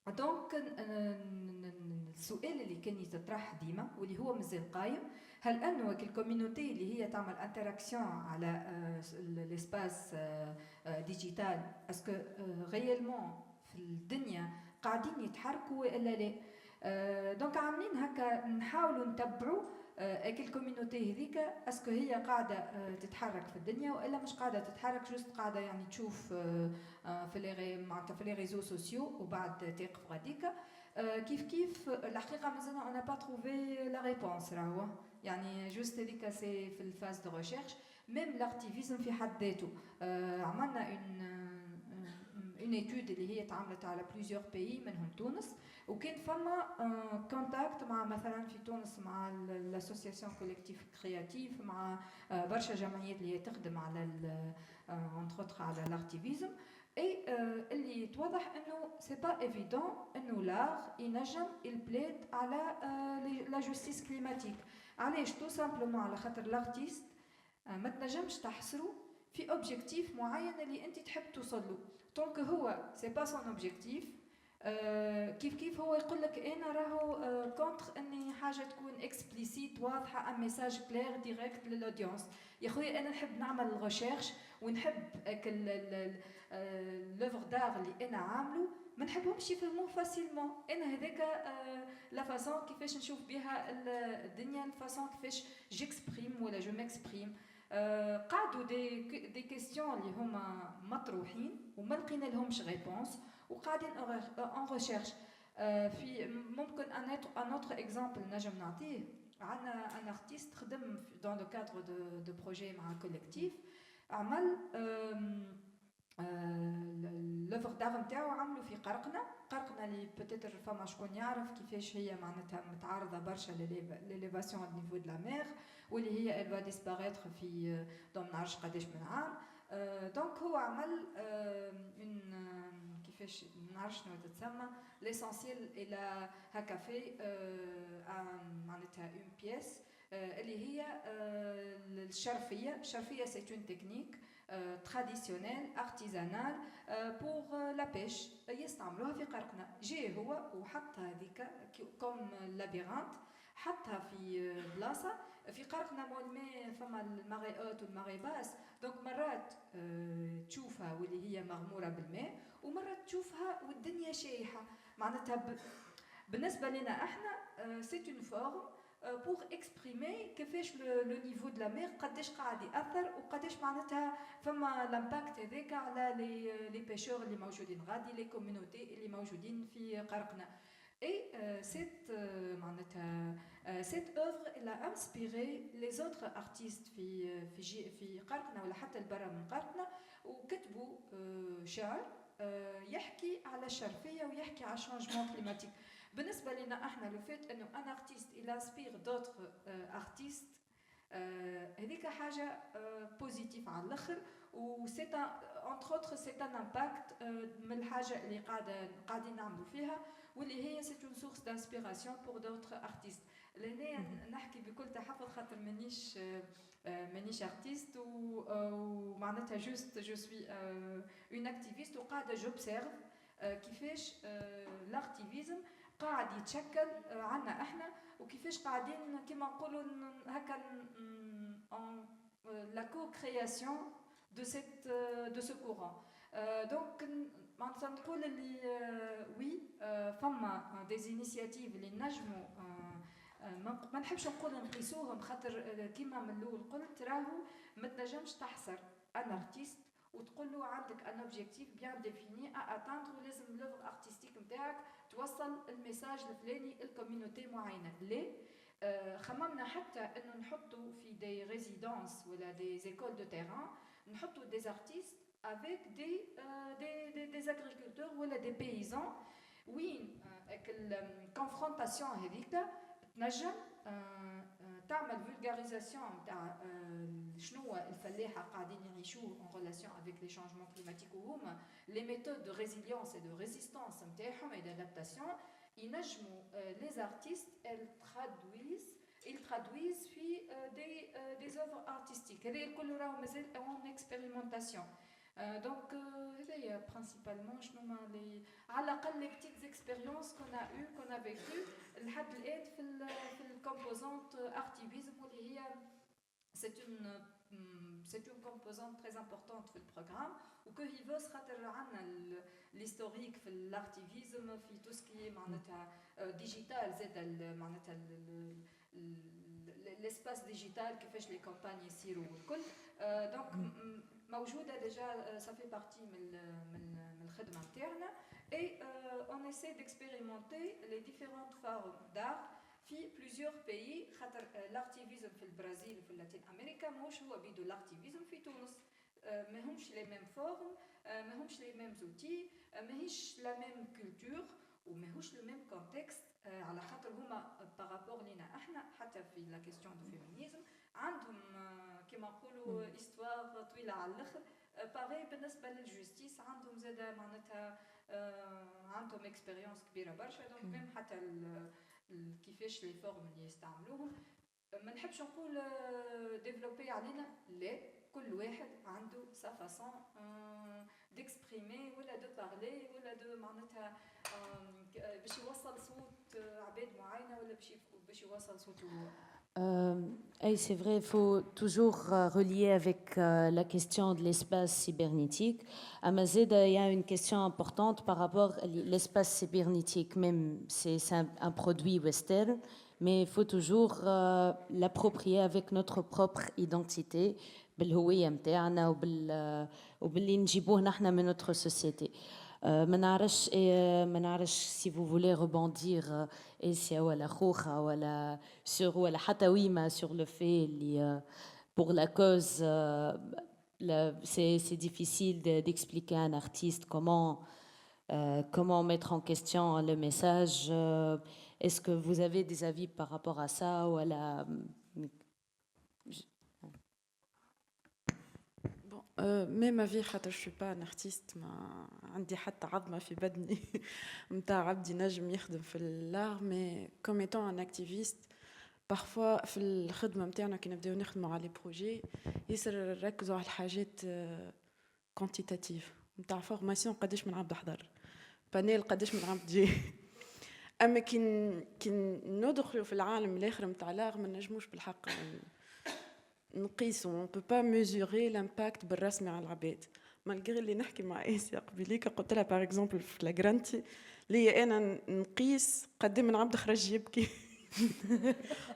دونك السؤال اللي كان يتطرح ديما واللي هو مازال قايم، هل انه الكوميونيتي اللي هي تعمل انتراكسيون على ليسباس ديجيتال اسكو غيالمون في الدنيا قاعدين يتحركوا والا لا؟ دونك عاملين هكا نحاولوا نتبعوا الكوميونيتي هذيك اسكو هي قاعده تتحرك في الدنيا والا مش قاعده تتحرك، جوست قاعده يعني تشوف في لي ريزو سوسيو وبعد تقف غاديك. كيف الحقيقه مازلنا انا با تروفي لا ريبونس، راهو يعني جوست هذيك سي في الفاز دو ريشيرش. ميم لاكتيفيزم في حد ذاته عملنا اون ايتود اللي هي تعاملت على بليزيور بيي منهم تونس، وكان فما كونتاكت مع مثلا في تونس مع لاسوسياسيون كوليكتيف كرياتيف، مع برشا جمعيات اللي هي تخدم على انتر على لارتيفيزم. اي اللي توضح انه سي با ايفيدون انه لار ينجم البلاد على لا جوستيس كليماتيك. علاش؟ تو سامبلومون على خاطر لارتيست ما تنجمش تحصروا في اوبجيكتيف معين اللي انت تحب توصل له، دونك هو سي با سون اوبجيكتيف. كيف هو يقول لك انا راهو كونتر اني حاجه تكون اكسبليسيت واضحه، ان ميساج كلير ديريكت للاودينس. يا خويا انا نحب نعمل ريشيرش ونحب لوفر دار اللي انا عامله ما نحبهمش يفهموه فاسيلمون. انا هذاك لا فاسون كيفاش نشوف بها الدنيا، الفاسون كيفاش جيكسبريم ولا جو ميكسبريم. قعدوا دي كيستيون اللي هما مطروحين وما لقينا لهمش ريبونس، وقاعدين ان ريشيرش. في ممكن ان اوتر اكزامبل نجم نعطيه، عندنا ان ارتيست خدم دون لو كادر دو بروجي مع كوليكتيف، عمل لوفر دار نتاعو عملوا في قرقنه اللي بوتيتر فما شكون يعرف كيفاش هي معناتها متعرضه برشا لليفاسيون على نيفو دو لا مير، واللي هي الفا ديسباريتر في دون ما نعرفش قداش من عام. دونك هو عمل كيفاش ما نعرفش شنو تتسمى ليسونسيال الى هكا في معناتها اون بيس اللي هي الشرفيه سي اون تكنيك traditionnelle, artisanale pour la pêche. يستعملوها في قرقنة. جاء هو وحط هذيك كوم لابيرانت، حطها في بلاصة في قرقنة مول الماء، فما الماري اوت والماري باس، دونك مرات تشوفها واللي هي مغمورة بالماء، ومرات تشوفها والدنيا شايحة. معناتها بالنسبة لنا احنا سي اون فورم pour exprimer كيفاش لو نيفو دو لا مير قداش قاعد ياثر وقداش معناتها فما لامباكت هذاك على لي بيشور اللي موجودين غادي، لي كوميونيتي اللي موجودين في قرقنه. اي سيت معناتها سيت اوفر elle a inspiré les autres artistes في قرقنه ولا حتى برا من قرقنه، وكتبوا شعر يحكي على الشرفيه ويحكي على الشانجمون كليماتيك. بالنسبه لنا احنا لو فيت انه ان ارتيست il inspire d'autres artistes هذيك حاجه بوزيتيف على الاخر، وسيت انتر اوتر سيت ان امباكت من الحاجه اللي قاعدين نعملوا فيها، واللي هي سيت اون سورس دانسبيراسيون بور دوتر ارتيست. لهنا نحكي بكل تحفظ خاطر مانيش ارتيست، ومعناتها جوست جو سوي اون اكتيفيست، وقاعده جوبسيرف كيفاش الارتيفيزم قاعد يتشكل عنا احنا، وكيفاش قاعدين كما نقولوا هكا لا كو كرياسيون دو سو كورون. دونك معناتها نقول اللي وي فما دي انيشياتيف اللي نجموا ما نحبش نقول نقيسوهم خاطر كيما من الاول قلت راهو ما تنجمش تحصر ان ارتيست وتقول له عندك ان اوبجيكتيف بيان ديفيني اتاندر ولازم لوفر ارتستيك نتاعك توصل الميساج الفلاني الكوميونيتي معينه. ليه؟ خممنا حتى انه نحطوا في دي ريزيدونس ولا دي زيكول دو تيران نحطوا دي ارتيست avec des agriculteurs ولا des paysans وين الكونفرونتاسيون هذيك تنجم تعمل فولغاريزاسيون نتاع شنو هو الفلاحه قاعدين يعيشوه en relation avec les changements climatiques وهما les méthodes de résilience et de résistance نتاعهم et d'adaptation ينجموا les artistes ils traduisent في des œuvres artistiques. هذا الكل راهو مازال en expérimentation. Donc هذايا principalement شنو ما على الأقل les petites expériences qu'on a vécues لحد الآن في الكومبوزانت activisme واللي هي c'est une composante très importante في البروغرام وكو هيفوس خاطر عندنا l'historique في l'activisme في tout ce qui est معناتها ديجيتال زاد معناتها l'espace digital كيفاش لي كامباني يصيروا والكل دونك موجوده ديجا ça fait partie من الخدمه نتاعنا et on essaie d'expérimenter les différentes formes d'art في plusieurs pays خاطر l'activisme في البرازيل وفي اللاتين امريكا ماهوش هو بيدو l'activisme في تونس ماهمش les mêmes formes ماهمش les mêmes outils ماهيش la même culture وماهوش le même contexte على خاطر هما بارابور لينا احنا حتى في لا كيستيون دو فيمينيزم عندهم كما نقولوا استوار طويله على الاخر باغي بالنسبه للجوستيس عندهم زاده معناتها عندهم اكسبيريونس كبيره برشا دونك ميم حتى كيفاش لي فورم اللي يستعملوهم ما نحبش نقول ديفلوبي علينا لا كل واحد عنده sa façon d'exprimer ولا de parler ولا de معناتها باش يوصل صوت عباد معينه ولا باش يوصل صوته هو. C'est vrai, il faut toujours relier avec la question de l'espace cybernétique. À Mazed, il y a une question importante par rapport à l'espace cybernétique. Même c'est un produit western, mais il faut toujours l'approprier avec notre propre identité, بالهوية متاعنا وباللي نجيبوه نحنا من notre société. ما نعرفش si vous voulez rebondir Essia ولا خوخة ولا sur ولا حتى ويما sur le fait اللي pour la cause c'est difficile d'expliquer à un artiste comment mettre en question le message. Est-ce que vous avez des avis par rapport à ça ولا même avis خاطر je suis pas un artiste ما عندي حتى عظمه في بدني نتاع عبدي نجم يخدم في الار مي comme étant un activiste parfois في الخدمه نتاعنا كي نبداو نخدموا على لي بروجي ياسر نركزوا على الحاجات كونتيتاتيف نتاع فورماسيون قداش من عبد حضر بانيل قداش من عبد جي اما كي ندخلوا في العالم الاخر نتاع الار ما نجموش بالحق نقيسو on peut pas mesurer l'impact بالرسمي على العباد مالغري اللي نحكي مع اسيا قبيليك قلت لها باغ اكزومبل في لاغرانتي لي انا نقيس قد من عبد خرج يبكي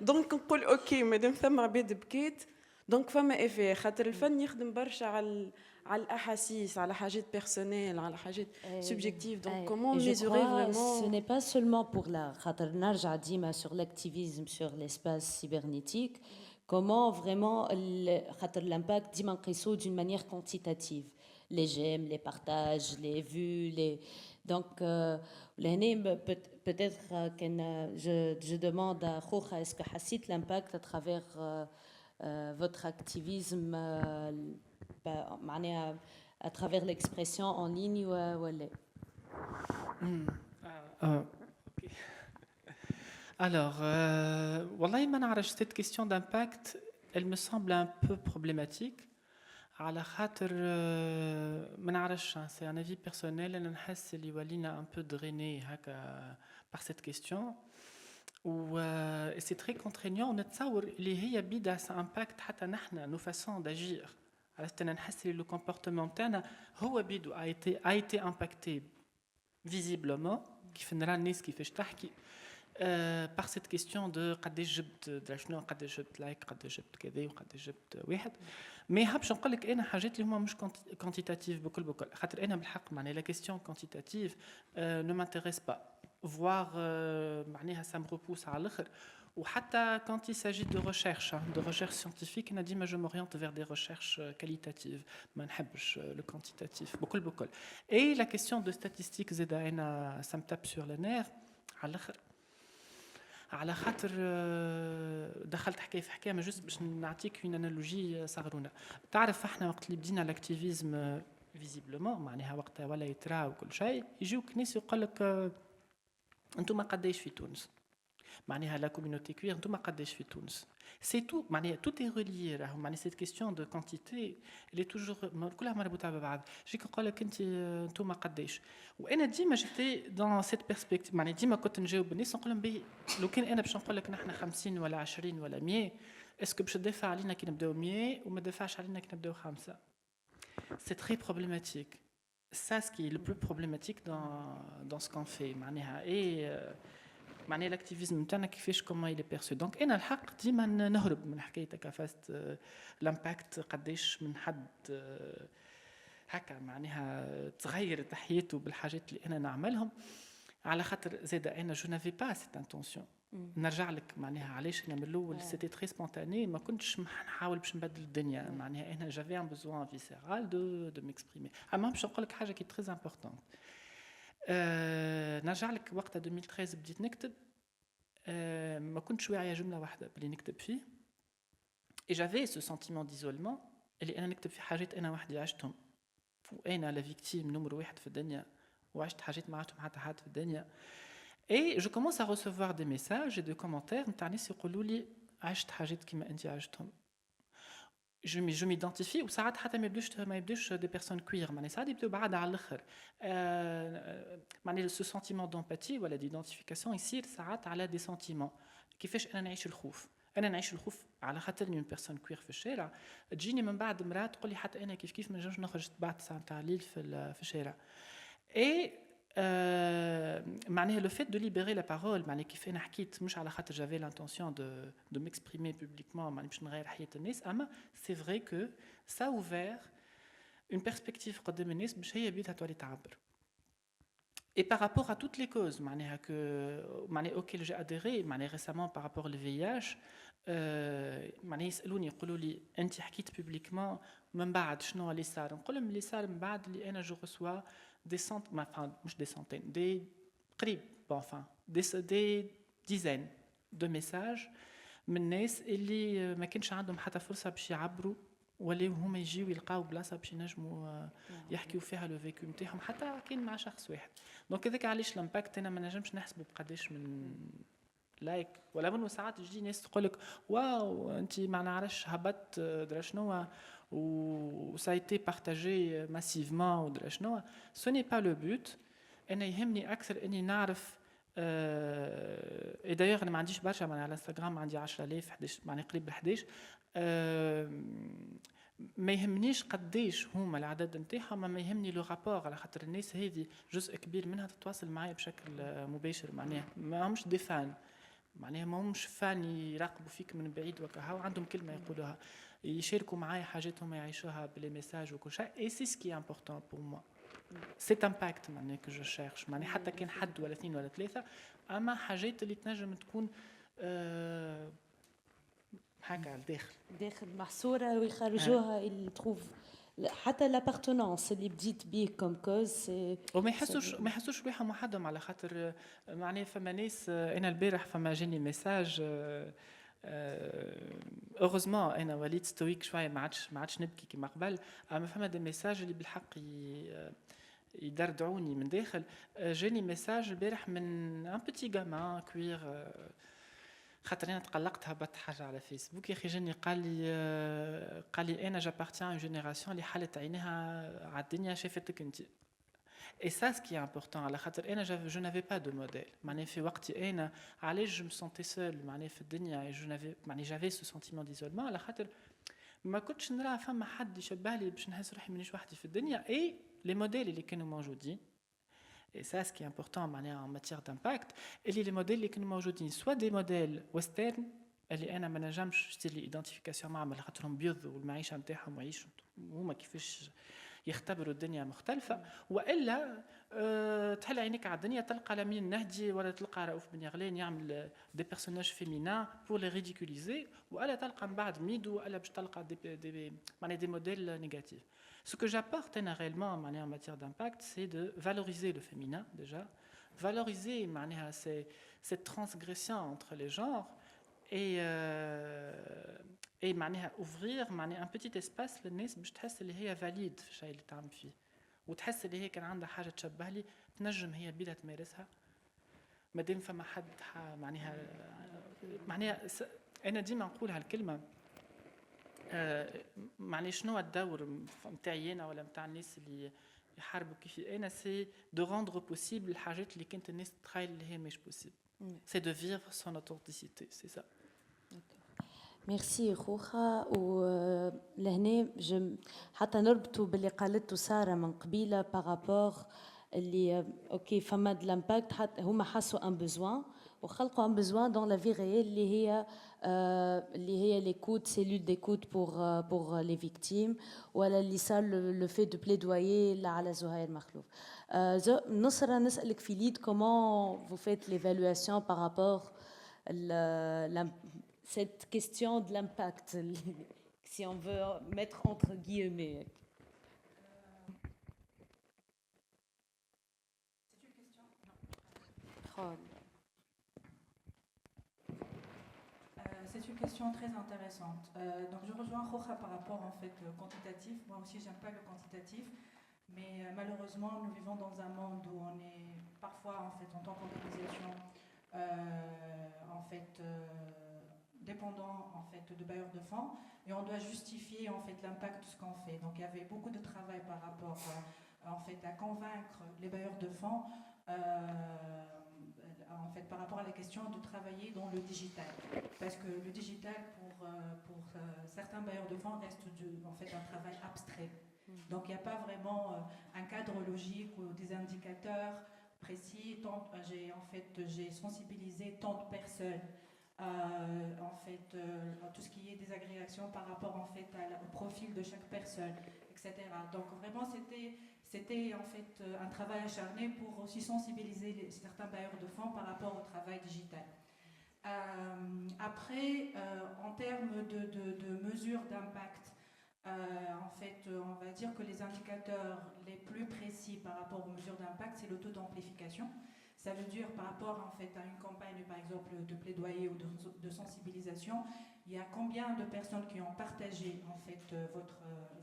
دونك نقول اوكي مادام ثم عباد بكيت دونك فما افي خاطر الفن يخدم برشا على الاحاسيس على حاجات بيرسونيل على حاجات سوبجيكتيف دونك كومون ميزوري فريمون ce n'est pas seulement pour l'art خاطر نرجع ديما sur l'activisme sur l'espace cybernétique. Comment vraiment l'impact ديما نقيسو d'une manière quantitative les j'aime, les partages, les vues, donc l'année peut-être je demande à Khoukha est-ce que حسيت l'impact à travers votre activisme معناها à travers l'expression en ligne ولا OK. Alors, والله ما نعرفش cette question d'impact, elle me semble un peu problématique. على خاطر ما نعرفش c'est un avis personnel انا نحس اللي ولينا un peu drainé هكا par cette question و c'est très contraignant نتصور اللي هي بيدها ça impact حتى نحنا nos façons d'agir. على انا نحس اللي le comportement تاعنا هو بيدو a été impacté visiblement كيف نرى الناس كيفاش تحكي par cette question de قداش جبت درا قداش جبت لايك قداش جبت كذا وقداش جبت واحد ما حابش نقول لك انا حاجات اللي هما مش كوانتيتاتيف بكل خاطر انا بالحق معناها لا كيستيون كوانتيتاتيف نو مانتيريس با فوار معناها ça me repousse على الاخر وحتى quand il s'agit de recherche scientifique انا ديما je m'oriente vers des recherches qualitatives ما نحبش le quantitatif بكل et la question de statistiques زاده انا ça me tape sur les nerfs على الاخر على خاطر دخلت حكايه في حكايه ما جست باش نعطيك اون انالوجي صغرونا تعرف احنا وقت اللي بدينا الاكتيفيزم فيزيبلومون معناها وقتها ولا يترا وكل شيء يجيوك ناس يقول لك انتم قداش في تونس معناها لا كوميونيتي كوير انتم قداش في تونس سي تو معناها تو اي ريليي راهو معناها سيت كيستيون دو كونتيتي اللي توجور كلها مربوطه ببعض جيك نقول لك انت انتم قداش وانا ديما جيتي دون سيت بيرسبكتيف معناها ديما كنت نجاوب الناس نقول لهم بي لو كان انا باش نقول لك نحن 50 ولا 20 ولا 100 اسكو باش تدافع علينا كي نبداو 100 وما تدافعش علينا كي نبداو 5 سي تري بروبليماتيك ça ce qui est le plus problématique dans ce qu'on fait معناها معناها الاكتيفيزم نتاعنا كيفاش كومون يلي بيرسو دونك انا الحق ديما نهرب من حكايه كفاست الامباكت قداش من حد هكا معناها تغير تحياته بالحاجات اللي انا نعملهم على خاطر زاد انا جو نافي با سيت انتونسيون نرجع لك معناها علاش انا من الاول سيتي تري سبونتاني ما كنتش نحاول باش نبدل الدنيا معناها انا جافي ان بوزوان فيسيرال دو ميكسبريمي اما باش نقول لك حاجه كي تري امبورطون نرجع لك وقتها 2013 بديت نكتب ما كنتش واعيه جمله واحده بلي نكتب فيه اي جافي سو سنتيمون ديزولمون اللي انا نكتب في حاجات انا وحدي عشتهم وانا لا فيكتيم نمر واحد في الدنيا وعشت حاجات ما عشتهم حتى حد في الدنيا اي جو كومونس ا ريسيفوار دي ميساج اي دو كومونتير نتاع ناس يقولوا لي عشت حاجات كيما انت عشتهم je m'identifie وساعات حتى ما يبدوش دي بيرسون كوير معناها ساعات يبداو بعاد على الاخر معناها سو سنتيمون دومباتي ولا ديدونتيفيكاسيون يصير ساعات على دي سنتيمون كيفاش انا نعيش الخوف انا نعيش الخوف على خاطرني من بيرسون كوير في الشارع تجيني من بعد مراه تقول لي حتى انا كيف ما نجمش نخرج بعد ساعه تاع الليل في الشارع اي معناها لو فيت دو ليبيري لا بارول معناها كيف انا حكيت مش على خاطر جافي لانتونسيون دو ميكسبريمي بوبليكمون معناها باش نغير حياه الناس اما سي فري كو سا اوفير اون بيرسبكتيف قدام الناس باش هي بيدها تولي تعبر et par rapport à toutes les causes معناها auxquelles j'ai adhéré معناها récemment par rapport au VIH معناها يسالوني يقولوا لي انت حكيت بوبليكمون من بعد شنو اللي صار نقول لهم اللي صار من بعد اللي انا جو ريسوا des centaines, enfin, des centaines, des dizaines de messages من الناس اللي ما كانش عندهم حتى فرصه باش يعبروا ولا هما يجيو يلقاو بلاصه باش ينجموا يحكيوا فيها لو فيكو نتاعهم حتى كان مع شخص واحد دونك هذاك علاش الامباكت انا ما نجمش نحسبه بقداش من لايك ولا من ساعات تجي ناس تقول لك واو انت ما نعرفش هبط درا شنو ou ça a été partagé massivement ou درا شنو ce n'est pas le but انا يهمني اكثر اني نعرف et d'ailleurs انا ما عنديش برشا على الانستغرام عندي 10000 11 معناها قريب ل 11 ما يهمنيش قديش هما العدد نتاعهم ما يهمني لو رابور على خاطر الناس هذه جزء كبير منها تتواصل معايا بشكل مباشر معناها ما همش دي فان معناها ما همش فان يراقبوا فيك من بعيد وكهو عندهم كلمه يقولوها يشاركوا معايا حاجات هما يعيشوها بلي ميساج وكل شيء et c'est ce qui est important pour moi cet impact معناها que je cherche معناها حتى كان حد ولا اثنين ولا ثلاثه اما حاجات اللي تنجم تكون هكا داخل محصوره ويخرجوها اللي تروف حتى لابارتونونس اللي بديت بيه كوم كوز وما يحسوش روحهم وحدهم على خاطر معناها فما ناس انا البارح فما جاني ميساج اوغوزمون انا وليت ستويك شويه ما عادش نبكي كما قبل اما فما دي ميساج اللي بالحق يدردعوني من داخل جاني ميساج البارح من ان بيتي غامان كوير خاطر انا تقلقت هبط حاجه على فيسبوك يا اخي جاني قال لي انا جابارتيان اون جينيراسيون اللي حالت عينيها على الدنيا شافتك انت et ça ce qui est important على خاطر انا je n'avais pas de modèle معناها في وقتي انا علاش je me sentais seule معناها في الدنيا je n'avais معناها j'avais ce sentiment d'isolement على خاطر ما كنتش نرى فما حد يشبه لي باش نحس روحي مانيش وحدي في الدنيا et les modèles اللي كانوا موجودين Et ça, ce qui est important en matière d'impact, les modèles qui sont موجودين, soit des modèles western, اللي انا ما نجمش ندير لي ايدنتيفيكاسيون معهم على خاطرهم بيض والمعيشه نتاعهم ويعيشوا هما كيفاش يختبروا الدنيا مختلفه، والا تحل عينيك على الدنيا تلقى لمين نهدي ولا تلقى رؤوف بن يغلان يعمل دي بيرسوناج فيمينا بور لي ريديكوليزي، ولا تلقى من بعد ميدو ولا باش تلقى des modèles négatifs. Ce que j'apporte réellement en matière d'impact, c'est de valoriser le féminin déjà, valoriser cette transgression entre les genres et ouvrir un petit espace للناس باش تحس اللي هي valide في الشيء اللي تعمل فيه، وتحس اللي هي كان عندها حاجه تشبه لي تنجم هي بيدها تمارسها مادام فما حد معناها انا ديما نقول هالكلمه معناها شنو الدور نتاعي انا ولا نتاع الناس اللي يحاربوا كيفي انا، سي دو روندر بوسيبل الحاجات اللي كانت الناس تتخيل اللي هي مش بوسيبل، سي دو فيفر سون اوثنتيسيتي، سي سا. ميرسي خوخا. ولهنا حتى نربطوا باللي قالته ساره من قبيله بارابور اللي اوكي فما د لامباكت، حتى هما حسوا ان بوزوان وخلقوا ان بوزوان دون لا في ريال اللي هي ليكوت سيلول ديكوت بور لي فيكتيم، ولا اللي صار لو في دو بليدويي على زهير مخلوف. نصرة نسالك في ليد كومون فو فيت ليفالواسيون بارابور cette question de l'impact, si on veut mettre entre guillemets. C'est une question. C'est une question très intéressante. Donc je rejoins Khocha par rapport en fait au quantitatif. Moi aussi j'aime pas le quantitatif, mais malheureusement nous vivons dans un monde où on est parfois en fait en tant qu'organisation dépendant en fait de bailleurs de fonds, et on doit justifier en fait l'impact de ce qu'on fait. Donc il y avait beaucoup de travail par rapport en fait à convaincre les bailleurs de fonds en fait par rapport à la question de travailler dans le digital, parce que le digital pour certains bailleurs de fonds reste en fait un travail abstrait. Donc il n'y a pas vraiment un cadre logique ou des indicateurs précis. J'ai sensibilisé tant de personnes tout ce qui est désagrégation par rapport en fait au profil de chaque personne, etc. Donc vraiment c'était en fait un travail acharné pour aussi sensibiliser certains bailleurs de fonds par rapport au travail digital. Après, en termes de mesures d'impact, on va dire que les indicateurs les plus précis par rapport aux mesures d'impact, c'est le taux d'amplification. Ça veut dire par rapport en fait à une campagne par exemple de plaidoyer ou de sensibilisation, il y a combien de personnes qui ont partagé en fait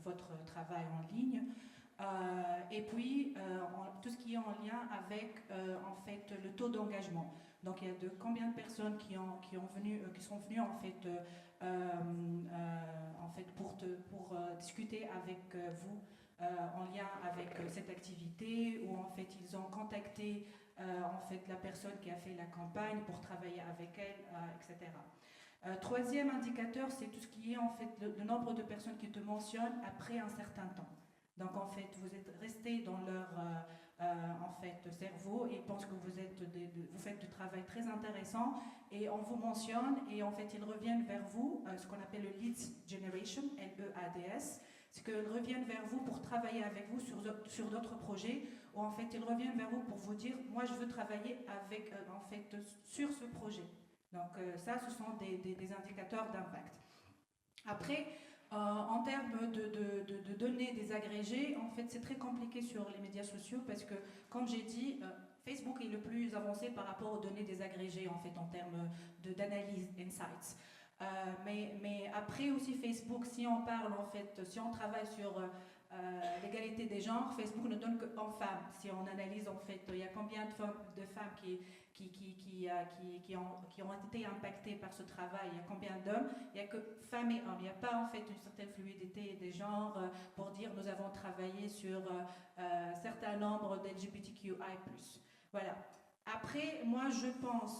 votre travail en ligne, et puis tout ce qui est en lien avec en fait le taux d'engagement. Donc il y a combien de personnes qui sont venues en fait pour discuter avec vous en lien avec cette activité, ou en fait ils ont contacté en fait la personne qui a fait la campagne pour travailler avec elle, etc. Troisième indicateur, c'est tout ce qui est en fait le nombre de personnes qui te mentionnent après un certain temps. Donc en fait vous êtes resté dans leur en fait cerveau et pensent que vous faites du travail très intéressant, et on vous mentionne et en fait ils reviennent vers vous, ce qu'on appelle le leads generation, LEADS. C'est qu'ils reviennent vers vous pour travailler avec vous sur d'autres projets, ou en fait ils reviennent vers vous pour vous dire moi je veux travailler avec en fait sur ce projet. Donc ça ce sont des indicateurs d'impact. Après en termes de données désagrégées, en fait c'est très compliqué sur les médias sociaux, parce que comme j'ai dit, Facebook est le plus avancé par rapport aux données désagrégées en fait en termes d'analyse, insights. Mais après aussi Facebook, si on parle en fait, si on travaille sur l'égalité des genres, Facebook ne donne qu'en femmes. Si on analyse en fait, il y a combien de femmes qui ont été impactées par ce travail, il y a combien d'hommes, il n'y a que femmes et hommes. Il n'y a pas en fait une certaine fluidité des genres pour dire nous avons travaillé sur un certain nombre d'LGBTQI+. Voilà. Après, moi je pense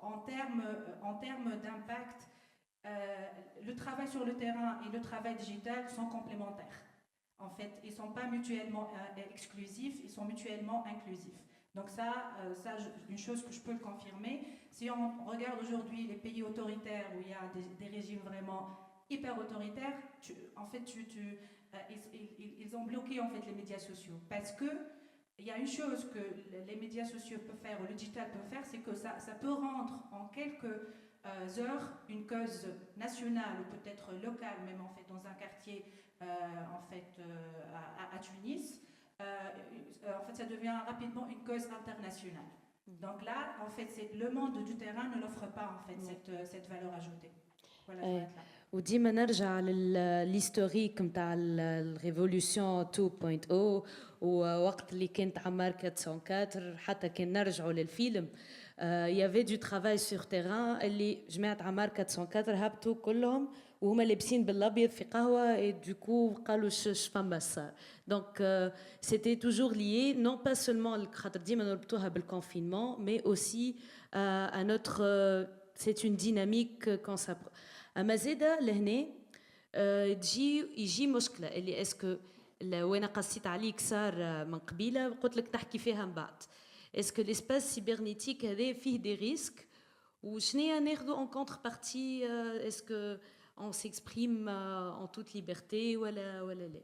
en termes d'impact, le travail sur le terrain et le travail digital sont complémentaires. En fait, ils ne sont pas mutuellement exclusifs, ils sont mutuellement inclusifs. Donc une chose que je peux le confirmer, si on regarde aujourd'hui les pays autoritaires où il y a des régimes vraiment hyper autoritaires, ils ont bloqué en fait les médias sociaux parce que il y a une chose que les médias sociaux peuvent faire ou le digital peut faire, c'est que ça peut rendre en quelques heures une cause nationale ou peut-être locale, même en fait dans un quartier à Tunis. En fait, ça devient rapidement une cause internationale. Donc là, en fait, le monde du terrain ne l'offre pas en fait cette valeur ajoutée. Voilà, je vais être là. وديما نرجع للهيستوريك نتاع الريفولوشن 2.0 ووقت اللي كانت عمار 404 حتى كان نرجعوا للفيلم يافي دو ترافاي سور تيران اللي جماعه عمار 404 هبطوا كلهم وهما لابسين بالابيض في قهوه اي دوكو قالوا فما صار دونك سيتي توجور ليي نون با سولمون خاطر ديما نربطوها بالكونفينمون مي اوسي ان اوتر سي اون ديناميك كون سا اما زاده لهنا يجي مشكله اللي اسكو وانا قصيت عليك صار من قبيله قلت لك نحكي فيها من بعد اسكو ليسباس سيبرنيتيك هذا فيه دي ريسك وشنيا ناخذوا ان كونتربارتي اسكو on s'exprime en toute liberté ولا لا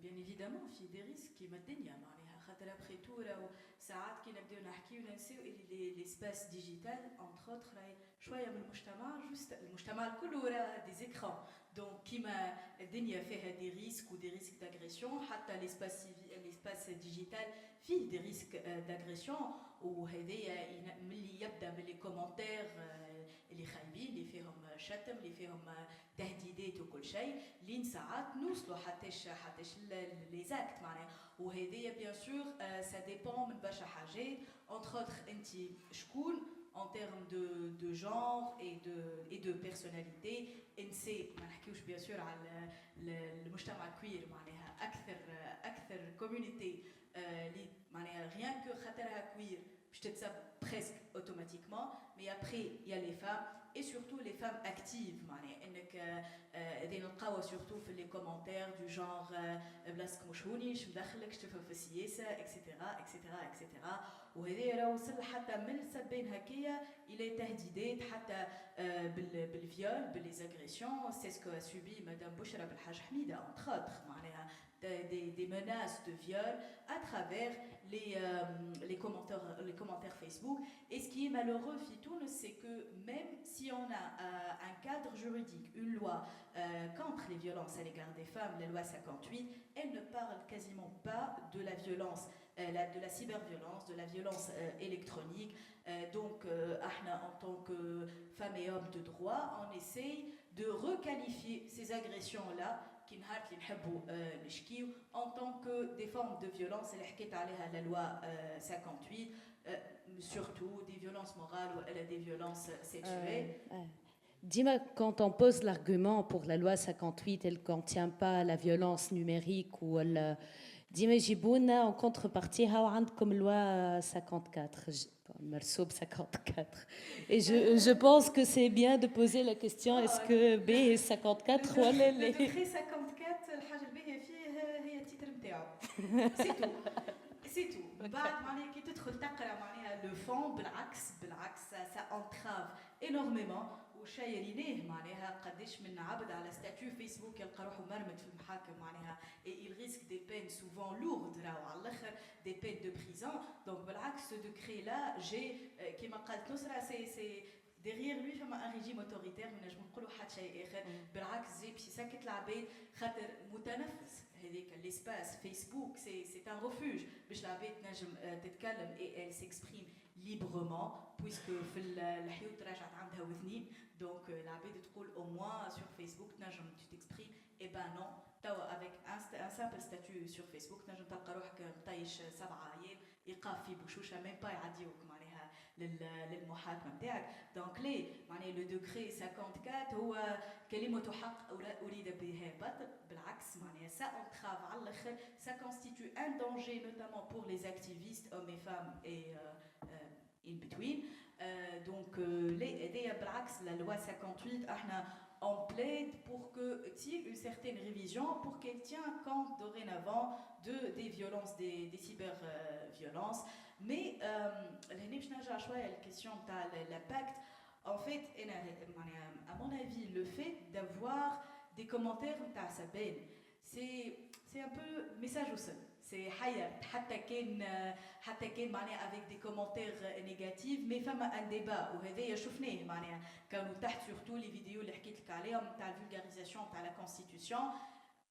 Bien évidemment في des risques كيما الدنيا معناها خاطر après tout راهو ساعات كي نبداو نحكيو ننساو اللي ليسباس ديجيتال انتر اوتر راهي شويه من المجتمع جوست المجتمع الكل راه دي زيكران دونك كيما الدنيا فيها دي ريسك ودي ريسك داغريسيون حتى ليسباس ديجيتال فيه دي ريسك داغريسيون وهذايا ملي يبدا باللي كومونتير اللي خايبين اللي فيهم شتم اللي فيهم تهديدات وكل شيء لين ساعات نوصلوا حتىش لي زاكت معناها وهذايا بيان سور سا ديبون من برشا حاجات انتر اوتر انت شكون en termes de genre et de personnalité انسي ما نحكيوش بيان سور على المجتمع الكوير معناها اكثر كوميونيتي اللي معناها rien que خاطرها كوير باش تتسب presque automatiquement mais après il y a les femmes et surtout les femmes actives معناها انك هذه نلقاوها surtout في les commentaires du genre بلاصتك مش هونيش مدخلكش تفهم في السياسه اكسيتيرا اكسيتيرا اكسيتيرا وهذا راه وصل حتى من السبين هكايا الى تهديدات حتى بالفيول بالليزاغريسيون سي سكو سوبي مدام بشرى بالحاج حميده entre autres معناها des menaces de viol à travers les commentaires Facebook. Et ce qui est malheureux, Fitoun, c'est que même si on a un cadre juridique, une loi contre les violences à l'égard des femmes, la loi 58, elle ne parle quasiment pas de la violence, de la cyberviolence, de la violence électronique. Donc, en tant que femmes et hommes de droit, on essaye de requalifier ces agressions-là en tant que des formes de violence, la loi 58, surtout des violences morales ou des violences sexuelles. Dima, quand on pose l'argument pour la loi 58, elle ne contient pas la violence numérique ou elle... Dima Jibouna, en contrepartie, comme loi 54. Marceau 54. Et je pense que c'est bien de poser la question est-ce que B est 54 ou elle est. Le décret 54, الحاجة الباهية فيه هي التيتر نتاعو. C'est tout. C'est tout. بعد معناها كي تدخل تقرا معناها le fond بالعكس ça entrave énormément وشايرينيه معناها قداش من عبد على ستاتيو فيسبوك يلقى روحه مرمد في المحاكم معناها et il risque des peines souvent lourdes راهو على الاخر des peines de prison donc بالعكس ce décret là j'ai كيما قالت نصرة c'est derrière lui فما un régime autoritaire ما نجمو نقولوا حتى شيء اخر بالعكس جاي باش يسكت العباد خاطر متنفس هذيك l'espace Facebook c'est un refuge باش العباد تنجم تتكلم et elle s'exprime librement puisque في الحيوط راجعت عندها وذنين donc العباد تقول au moins sur Facebook تنجم tu t'exprimes et ben non توا avec un simple statut sur Facebook تنجم تلقى روحك مطيش 7 ايام ايقاف في بوشوشه ميم با يعديوك معناها للمحاكمه نتاعك دونك ليه معناها لو دوكري 54 هو كلمه حق اريد بها باطل بالعكس معناها ça entrave على الاخر ça constitue un danger notamment pour les activistes hommes et femmes et in between donc هذايا بالعكس la loi 58 احنا on plaide pour qu'il y ait une certaine révision, pour qu'elle tienne compte dorénavant des violences, des cyber-violences. Mais la question de l'impact, en fait, à mon avis, le fait d'avoir des commentaires c'est un peu message au sol. C'est حتى كان معناها avec des commentaires négatifs mais فما un débat وهذايا شفناه معناها كانوا تحت surtout les vidéos اللي حكيت لك عليهم تاع الفولغاريزاسيون تاع la constitution.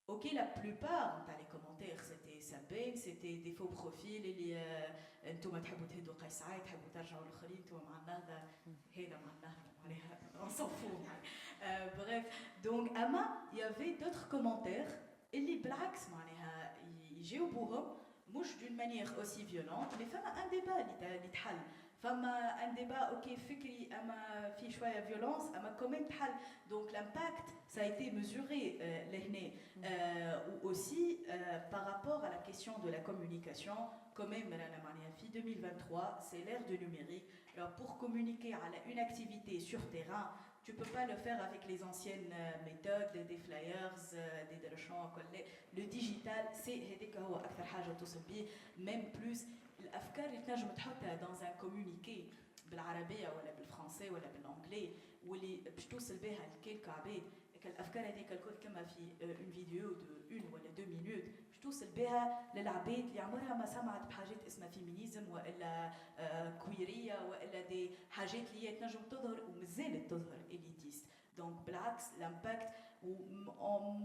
Ok, la plupart تاع les commentaires c'était سبين c'était des faux profils اللي انتم تحبوا تهدوا قيس عايد تحبوا ترجعوا الاخرين انتم مع النهضه هذا مع النهضه معناها on s'en fout. Bref, donc Ama, il y avait d'autres commentaires اللي بالعكس معناها يجيو بوهم مش d'une manière aussi violente mais فما un débat اللي تحل فما un débat ok فكري اما في شويه violence اما quand même تحل donc l'impact ça a été mesuré لهنا ou aussi par rapport à la question de la communication quand même معناها في 2023 c'est l'ère du numérique. Alors pour communiquer à une activité sur terrain tu ne peux pas le faire avec les anciennes méthodes, des flyers, des drachons. Le digital, c'est même plus. الأفكار اللي تنجم تحطها dans un communiqué بالعربية ولا بالفرنسي ولا بالانجلي واللي باش توصل بها لكل عباد الأفكار هذيك الكل كما في une vidéo de 1 ولا 2 minutes باش توصل بها للعباد اللي عمرها ما سمعت بحاجات اسمها فيمينيزم والا كويرية والا دي حاجات اللي هي تنجم تظهر ومازالت تظهر élitiste. Donc بالعكس l'impact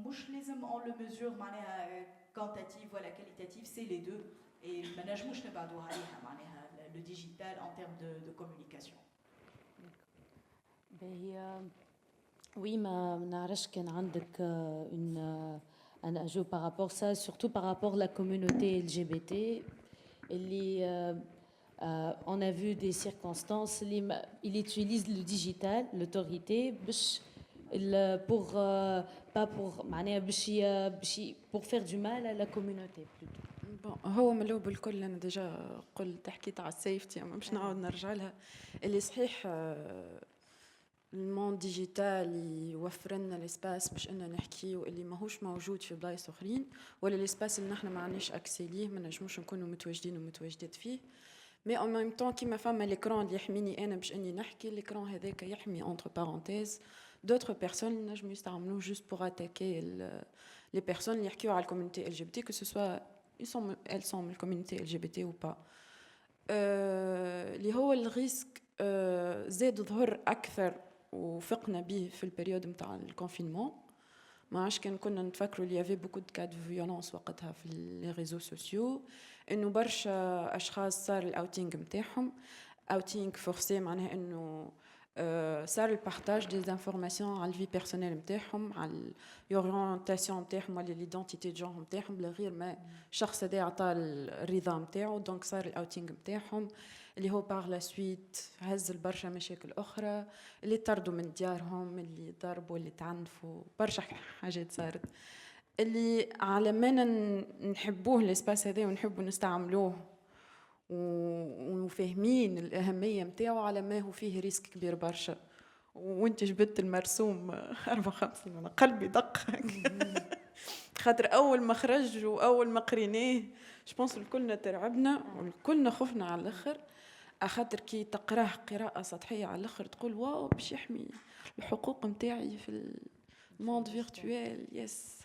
مش لازم on le mesure معناها quantitative ولا qualitative c'est les deux. Et ما نجموش نبعدوا عليها معناها le digital en termes de communication. Oui, ما نعرفش كان عندك un ajout par rapport à ça, surtout par rapport à la communauté LGBT. On a vu des circonstances, il utilise le digital, l'autorité, pour faire du mal à la communauté plutôt. هو من الاول بالكل انا ديجا قلت حكيت على السيفتي اما باش نعاود نرجع لها اللي صحيح الموند ديجيتال يوفر لنا الاسباس باش اننا نحكيو اللي ماهوش موجود في بلايص اخرين ولا الاسباس اللي نحنا ما عندناش اكسي ليه ما نجموش نكونوا متواجدين ومتواجدات فيه مي ان ميم طون كيما فما ليكرون اللي يحميني انا باش اني نحكي ليكرون هذاك يحمي انتر بارونتيز d'autres personnes نجموا يستعملوه juste pour attaquer les personnes اللي يحكيو على الكوميونيتي LGBT que ce soit elles sont من الكوميونيتي LGBT ou pas اللي هو الريسك زاد ظهر اكثر وفقنا به في البريود نتاع الكونفينمون ما عادش كنا نتفكروا اللي يافي بوكو دو كاد دو فيولونس وقتها في لي ريزو سوسيو انه برشا اشخاص صار الاوتينغ نتاعهم اوتينغ فورسي معناها انه صار البارتاج دي انفورماسيون على الفي بيرسونيل نتاعهم على الاورينتاسيون نتاعهم ولا ليدونتيتي دو جون نتاعهم بلا غير ما الشخص هذا عطى الرضا نتاعو دونك صار الاوتينغ نتاعهم اللي هو باغ لا سويت هز برشا مشاكل اخرى اللي طردوا من ديارهم اللي ضربوا اللي تعنفوا برشا حاجات صارت اللي على ما نحبوه الاسباس هذا ونحبوا نستعملوه وفاهمين الأهمية متاعه على ما هو فيه ريسك كبير برشا وانت جبت المرسوم 54 وانا قلبي دق خاطر أول ما خرج وأول ما قريناه جبونس الكلنا ترعبنا والكلنا خفنا على الآخر أخاطر كي تقراه قراءة سطحية على الآخر تقول واو باش يحمي الحقوق متاعي في الموند فيرتوال يس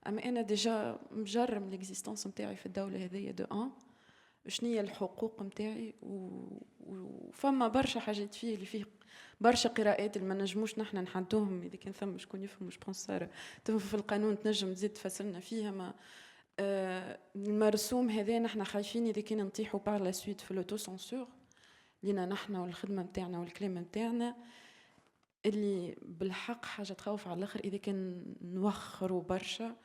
أما أنا ديجا مجرم الإكزيستانس متاعي في الدولة هذية دو أن شنية الحقوق متاعي وفما برشا حاجات فيه اللي فيه برشا قراءات اللي ما نجموش نحنا نحدوهم اذا كان ثم شكون يفهم مش بونسار في القانون تنجم تزيد تفسرنا فيها ما المرسوم هذا نحنا خايفين اذا كان نطيحوا بار لا سويت في لوتو سونسور لينا نحنا والخدمه نتاعنا والكلام نتاعنا اللي بالحق حاجه تخوف على الاخر اذا كان نوخروا برشا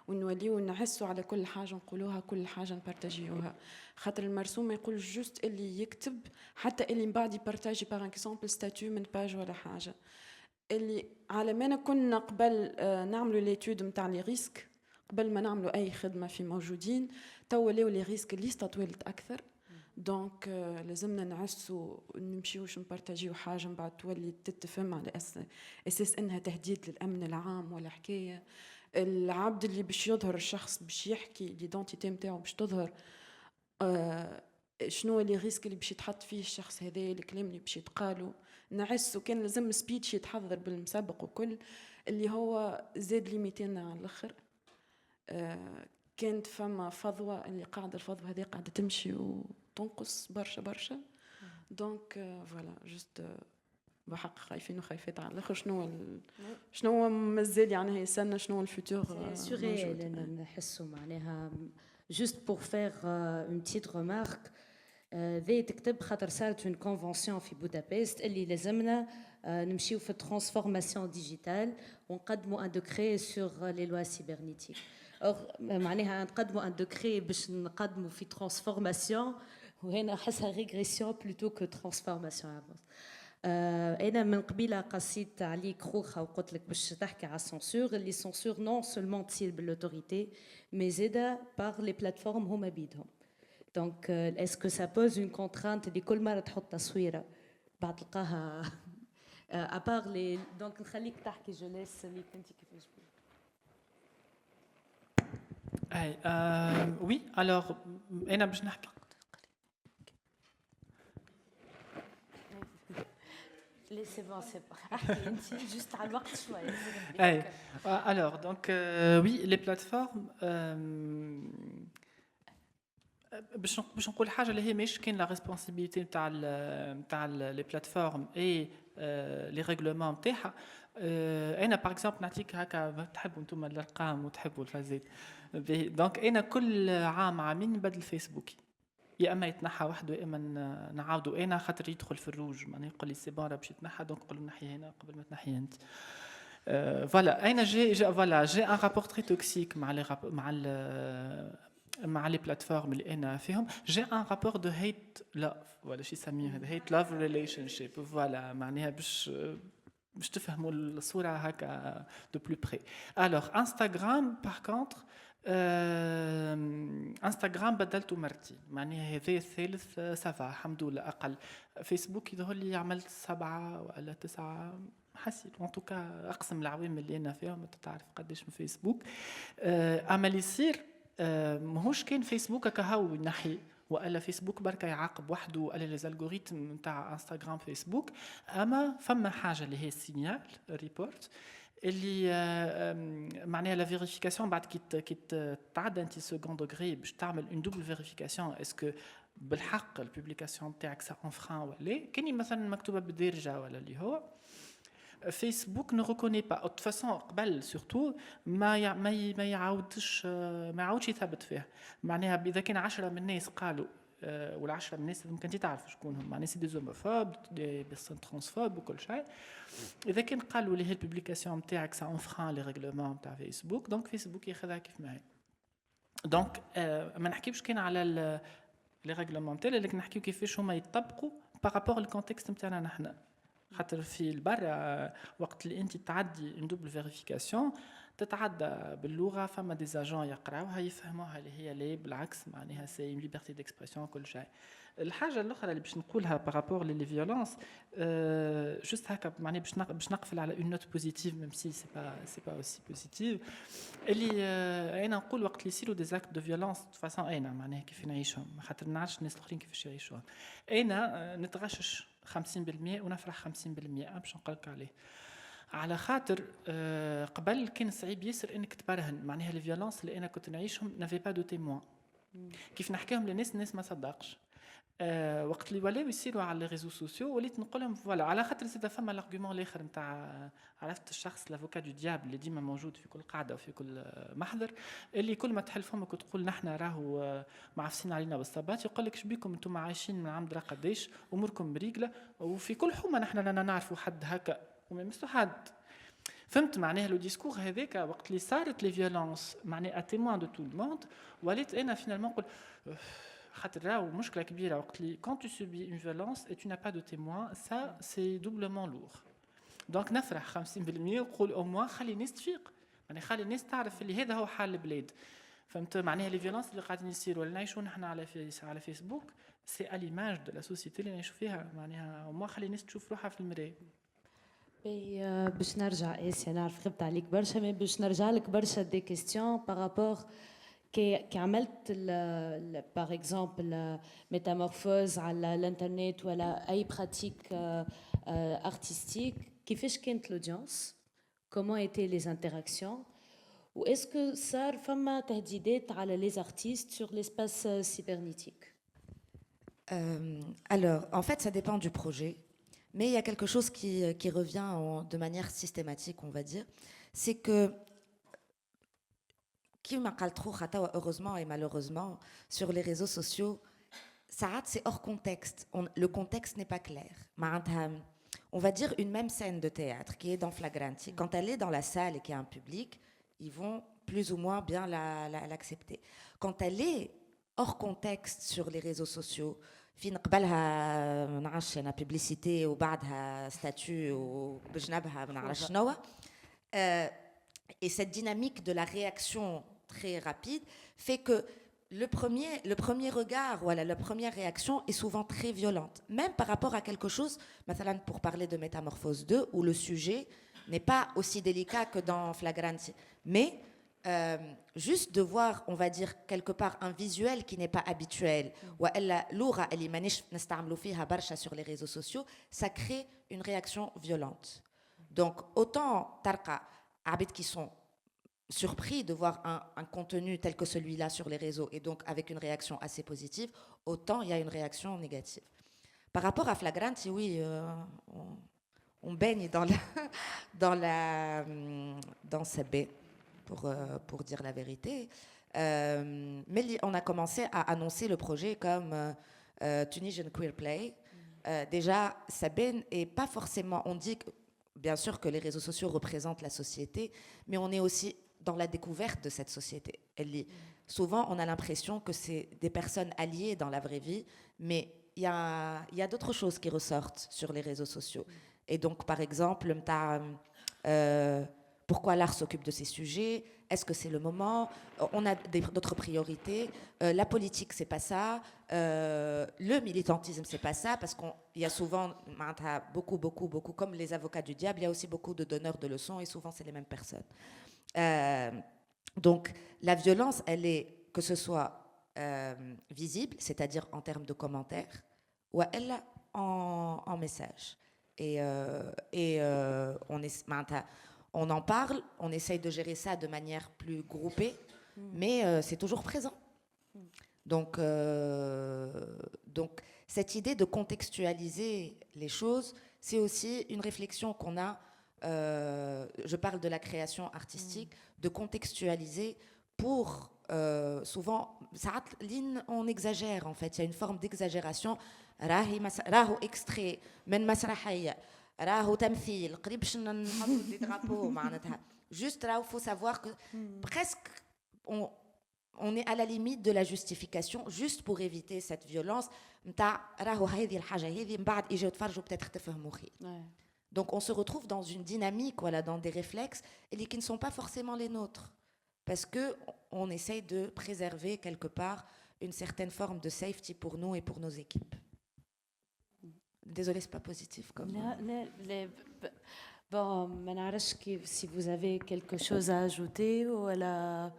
ونوليو نحسوا على كل حاجه نقولوها كل حاجه نبارطاجيوها خاطر المرسوم ما يقول جوست اللي يكتب حتى اللي من بعد يبارطاجي باغ اكزومبل ستاتيو من باج ولا حاجه اللي على ما كنا قبل نعملوا ليتود نتاع لي ريسك قبل ما نعملوا اي خدمه في موجودين تو ولاو لي ريسك ليست طويلت اكثر دونك لازمنا نعسوا ونمشيوش نبارتاجيو حاجه من بعد تولي تتفهم على اساس انها تهديد للامن العام ولا حكايه. العبد اللي باش يظهر الشخص باش يحكي ليدونتيتي نتاعو باش تظهر شنو لي ريسك اللي باش يتحط فيه الشخص هذا، الكلام اللي باش يتقالوا نعس. وكان لازم سبيتش يتحضر بالمسبق وكل اللي هو زاد ليميتينا على الاخر. كانت فما فضوى اللي قاعده الفضوى هذه قاعده تمشي وتنقص برشا برشا. دونك فوالا جوست بحق خايفين وخايفات على الاخر. شنو مازال يعني يستنى شنو الفيتور سوريال نحسوا معناها. جوست بور فير اون بتيت ريمارك، ذي تكتب خاطر صارت اون كونفونسيون في بودابست اللي لازمنا نمشيو في الترانسفورماسيون ديجيتال ونقدموا ان دوكري سور لي لوا سيبرنيتيك. معناها نقدموا ان دوكري باش نقدموا في ترانسفورماسيون، وهنا احسها ريغريسيون بلوتو كو ترانسفورماسيون. انا من قبيله قصيت عليك خوخه وقلت لك باش تحكي على السونسور. اللي سونسور نون سولمون تصير بالاوتوريتي مي زاده بار لي بلاتفورم هما بيدهم. دونك اسكو سا بوز اون كونترانت اللي كل مره تحط تصويره بعد تلقاها ابار لي. دونك نخليك تحكي جوليس اللي انت كيفاش وي الوغ انا باش نحكي. لي سي بون سي بون احكي انت جوست على الوقت شويه. الوغ دونك وي لي بلاتفورم باش نقول حاجه اللي هي ماشي كاين لا ريسبونسابيلتي نتاع لي بلاتفورم اي لي ريغلومون نتاعها. انا باغ اكزومبل نعطيك هكا تحبوا انتم الارقام وتحبوا الفازات. دونك انا كل عامين نبدل فيسبوكي، يا اما يتنحى وحده يا اما نعاودوا انا خاطر يدخل في الروج. معناها يقول لي سي بون راه باش يتنحى، دونك نقول له نحي هنا قبل ما تنحي انت. فوالا انا جي ان رابور تري توكسيك مع لي بلاتفورم اللي انا فيهم. جي ان رابور دو هيت لاف ولا شي يسميه هذا هيت لاف ريليشن شيب. فوالا معناها باش تفهموا الصوره هكا دو بلو بري. الوغ انستغرام باغ كونتر انستغرام بدلته مرتين، معناها هذا الثالث سافا الحمد لله. اقل فيسبوك يظهر لي عملت 7 ولا 9 حسيت ان توكا اقسم العوامل اللي انا فيهم. انت تعرف قداش من فيسبوك. اما اللي يصير ماهوش كان فيسبوك كهو ينحي والا فيسبوك بركه يعاقب وحده والا لي الجوريثم نتاع انستغرام فيسبوك. اما فما حاجه اللي هي سينيال ريبورت اللي معناها لا فيريفيكاسيون بعد كي تعدى انت سكوند دوغري باش تعمل اون دوبل فيريفيكاسيون اسكو بالحق البوبليكاسيون تاعك سا انفران ولا كاني مثلا مكتوبه بالدارجه ولا اللي هو فيسبوك ne reconnaît pas. de toute façon قبل surtout ما يعاودش يثبت فيها. معناها اذا كان 10 من الناس قالوا وال10 من الناس ممكن انت تعرف شكونهم، معناها سي دي زوموفوب دي بيرسون ترانسفوب وكل شيء. اذا كان قالوا لي هي البوبليكاسيون نتاعك سا انفران لي ريغلومون نتاع فيسبوك، دونك فيسبوك ياخذها كيف ما هي. دونك ما نحكيوش كان على لي ريغلومون نتاعنا، لكن نحكيو كيفاش هما يطبقوا بارابور للكونتكست نتاعنا نحن. خاطر في البر وقت اللي انت تعدي اون دوبل فيريفيكاسيون تتعدى باللغه، فما دي زاجون يقراوها يفهموها اللي هي لي بالعكس معناها سي اون ليبرتي ديكسبرسيون كل شيء. الحاجه الاخرى اللي باش نقولها بارابور لي فيولونس جوست هكا معناها باش نقفل على اون نوت بوزيتيف ميم سي سي با اوسي بوزيتيف اللي انا نقول وقت اللي يصيروا دي اكت دو فيولونس دو فاسون انا معناها كيف نعيشهم، خاطر ما نعرفش الناس الاخرين كيفاش يعيشوهم. انا نتغشش 50% ونفرح 50% باش نقول لك عليه. على خاطر قبل كان صعيب ياسر انك تبرهن، معناها لي فيولونس اللي انا كنت نعيشهم نافي با دو تيموان. كيف نحكيهم للناس الناس ما صدقش. وقت اللي ولاو يصيروا على لي ريزو سوسيو وليت نقول لهم فوالا. على خاطر زاد فما الارغيومون الاخر نتاع عرفت الشخص لافوكا دو ديابل اللي ديما موجود في كل قاعده وفي كل محضر، اللي كل ما تحل فمك وتقول نحن راهو معفسين علينا بالصبات، يقول لك شبيكم انتم عايشين من عام درا قداش اموركم بريقله وفي كل حومه نحن لا نعرفوا حد هكا وما يمسوا حد. فهمت معناها لو ديسكور هذاك وقت اللي صارت لي فيولونس معناها اتيموان دو تو الموند، وليت انا فينالمون نقول خاطر راهو مشكله كبيره وقت اللي كون تو سوبي اون فيولونس اي تو نا با دو تيموان سا سي دوبلومون لور. دونك نفرح 50% ونقول او موان خلي الناس تفيق، يعني خلي الناس تعرف اللي هذا هو حال البلاد. فهمت معناها لي فيولونس اللي قاعدين يصيروا اللي نعيشوا نحن على فيسبوك سي à l'image de la société اللي نعيشوا فيها معناها وما خلي الناس تشوف روحها في المرايه. باش نرجع اسيا نعرف غبت عليك برشا مي باش نرجع لك برشا دي كيستيون بارابور كي عملت باغ اكزومبل ميتامورفوز على الانترنت ولا اي براتيك ارتستيك كيفاش كانت لودينس comment étaient les interactions ou est-ce que صار فما تهديدات على les artistes sur l'espace cybernétique? Alors, en fait, ça dépend du projet. Mais il y a quelque chose qui revient de manière systématique, on va dire. C'est que, heureusement et malheureusement, sur les réseaux sociaux, c'est hors contexte. Le contexte n'est pas clair. On va dire une même scène de théâtre qui est dans Flagranti. Quand elle est dans la salle et qu'il y a un public, ils vont plus ou moins bien l'accepter. Quand elle est hors contexte sur les réseaux sociaux, في نقبلها ما نعرفش انا بيبليسيتي وبعدها ستاتيو وبجنبها ما نعرفش شنو et cette dynamique de la réaction très rapide fait que le premier regard voilà la première réaction est souvent très violente même par rapport à quelque chose مثلا pour parler de Métamorphose 2 où le sujet n'est pas aussi délicat que dans Flagranti mais juste de voir, on va dire, quelque part un visuel qui n'est pas habituel, ou sur les réseaux sociaux, ça crée une réaction violente. Donc, autant Tarqa, Abid qui sont surpris de voir un contenu tel que celui-là sur les réseaux, et donc avec une réaction assez positive, autant il y a une réaction négative. Par rapport à Flagranti, oui, on baigne dans sa baie. Pour dire la vérité. Mais on a commencé à annoncer le projet comme Tunisian Queer Play. Déjà, Sabine est pas forcément... On dit bien sûr que les réseaux sociaux représentent la société, mais on est aussi dans la découverte de cette société. Souvent, on a l'impression que c'est des personnes alliées dans la vraie vie, mais il y a d'autres choses qui ressortent sur les réseaux sociaux. Et donc, par exemple, pourquoi l'art s'occupe de ces sujets? Est-ce que c'est le moment? On a d'autres priorités. La politique, c'est pas ça. Le militantisme, c'est pas ça, parce qu'il y a souvent beaucoup, comme les avocats du diable, il y a aussi beaucoup de donneurs de leçons, et souvent c'est les mêmes personnes. Donc, la violence, elle est que ce soit visible, c'est-à-dire en termes de commentaires, ou elle en message. Et on en parle, on essaye de gérer ça de manière plus groupée, mais c'est toujours présent. Donc, cette idée de contextualiser les choses, c'est aussi une réflexion qu'on a, je parle de la création artistique, de contextualiser pour, souvent, on exagère en fait, il y a une forme d'exagération, raho extrait, men masrahaya, راهو تمثيل قريب باش نحطوا دي درابو معناتها juste là il faut savoir que presque on est à la limite de la justification juste pour éviter cette violence نتاع راهو هذه الحاجه هذه من بعد يجيو يتفرجوا peut-être تفهموا خير. Donc on se retrouve dans une dynamique voilà dans des réflexes qui ne sont pas forcément les nôtres parce que on essaye de préserver quelque part une certaine forme de safety pour nous et pour nos équipes. Désolée, c'est pas positif comme. Bon, si vous avez quelque chose à ajouter ou à la.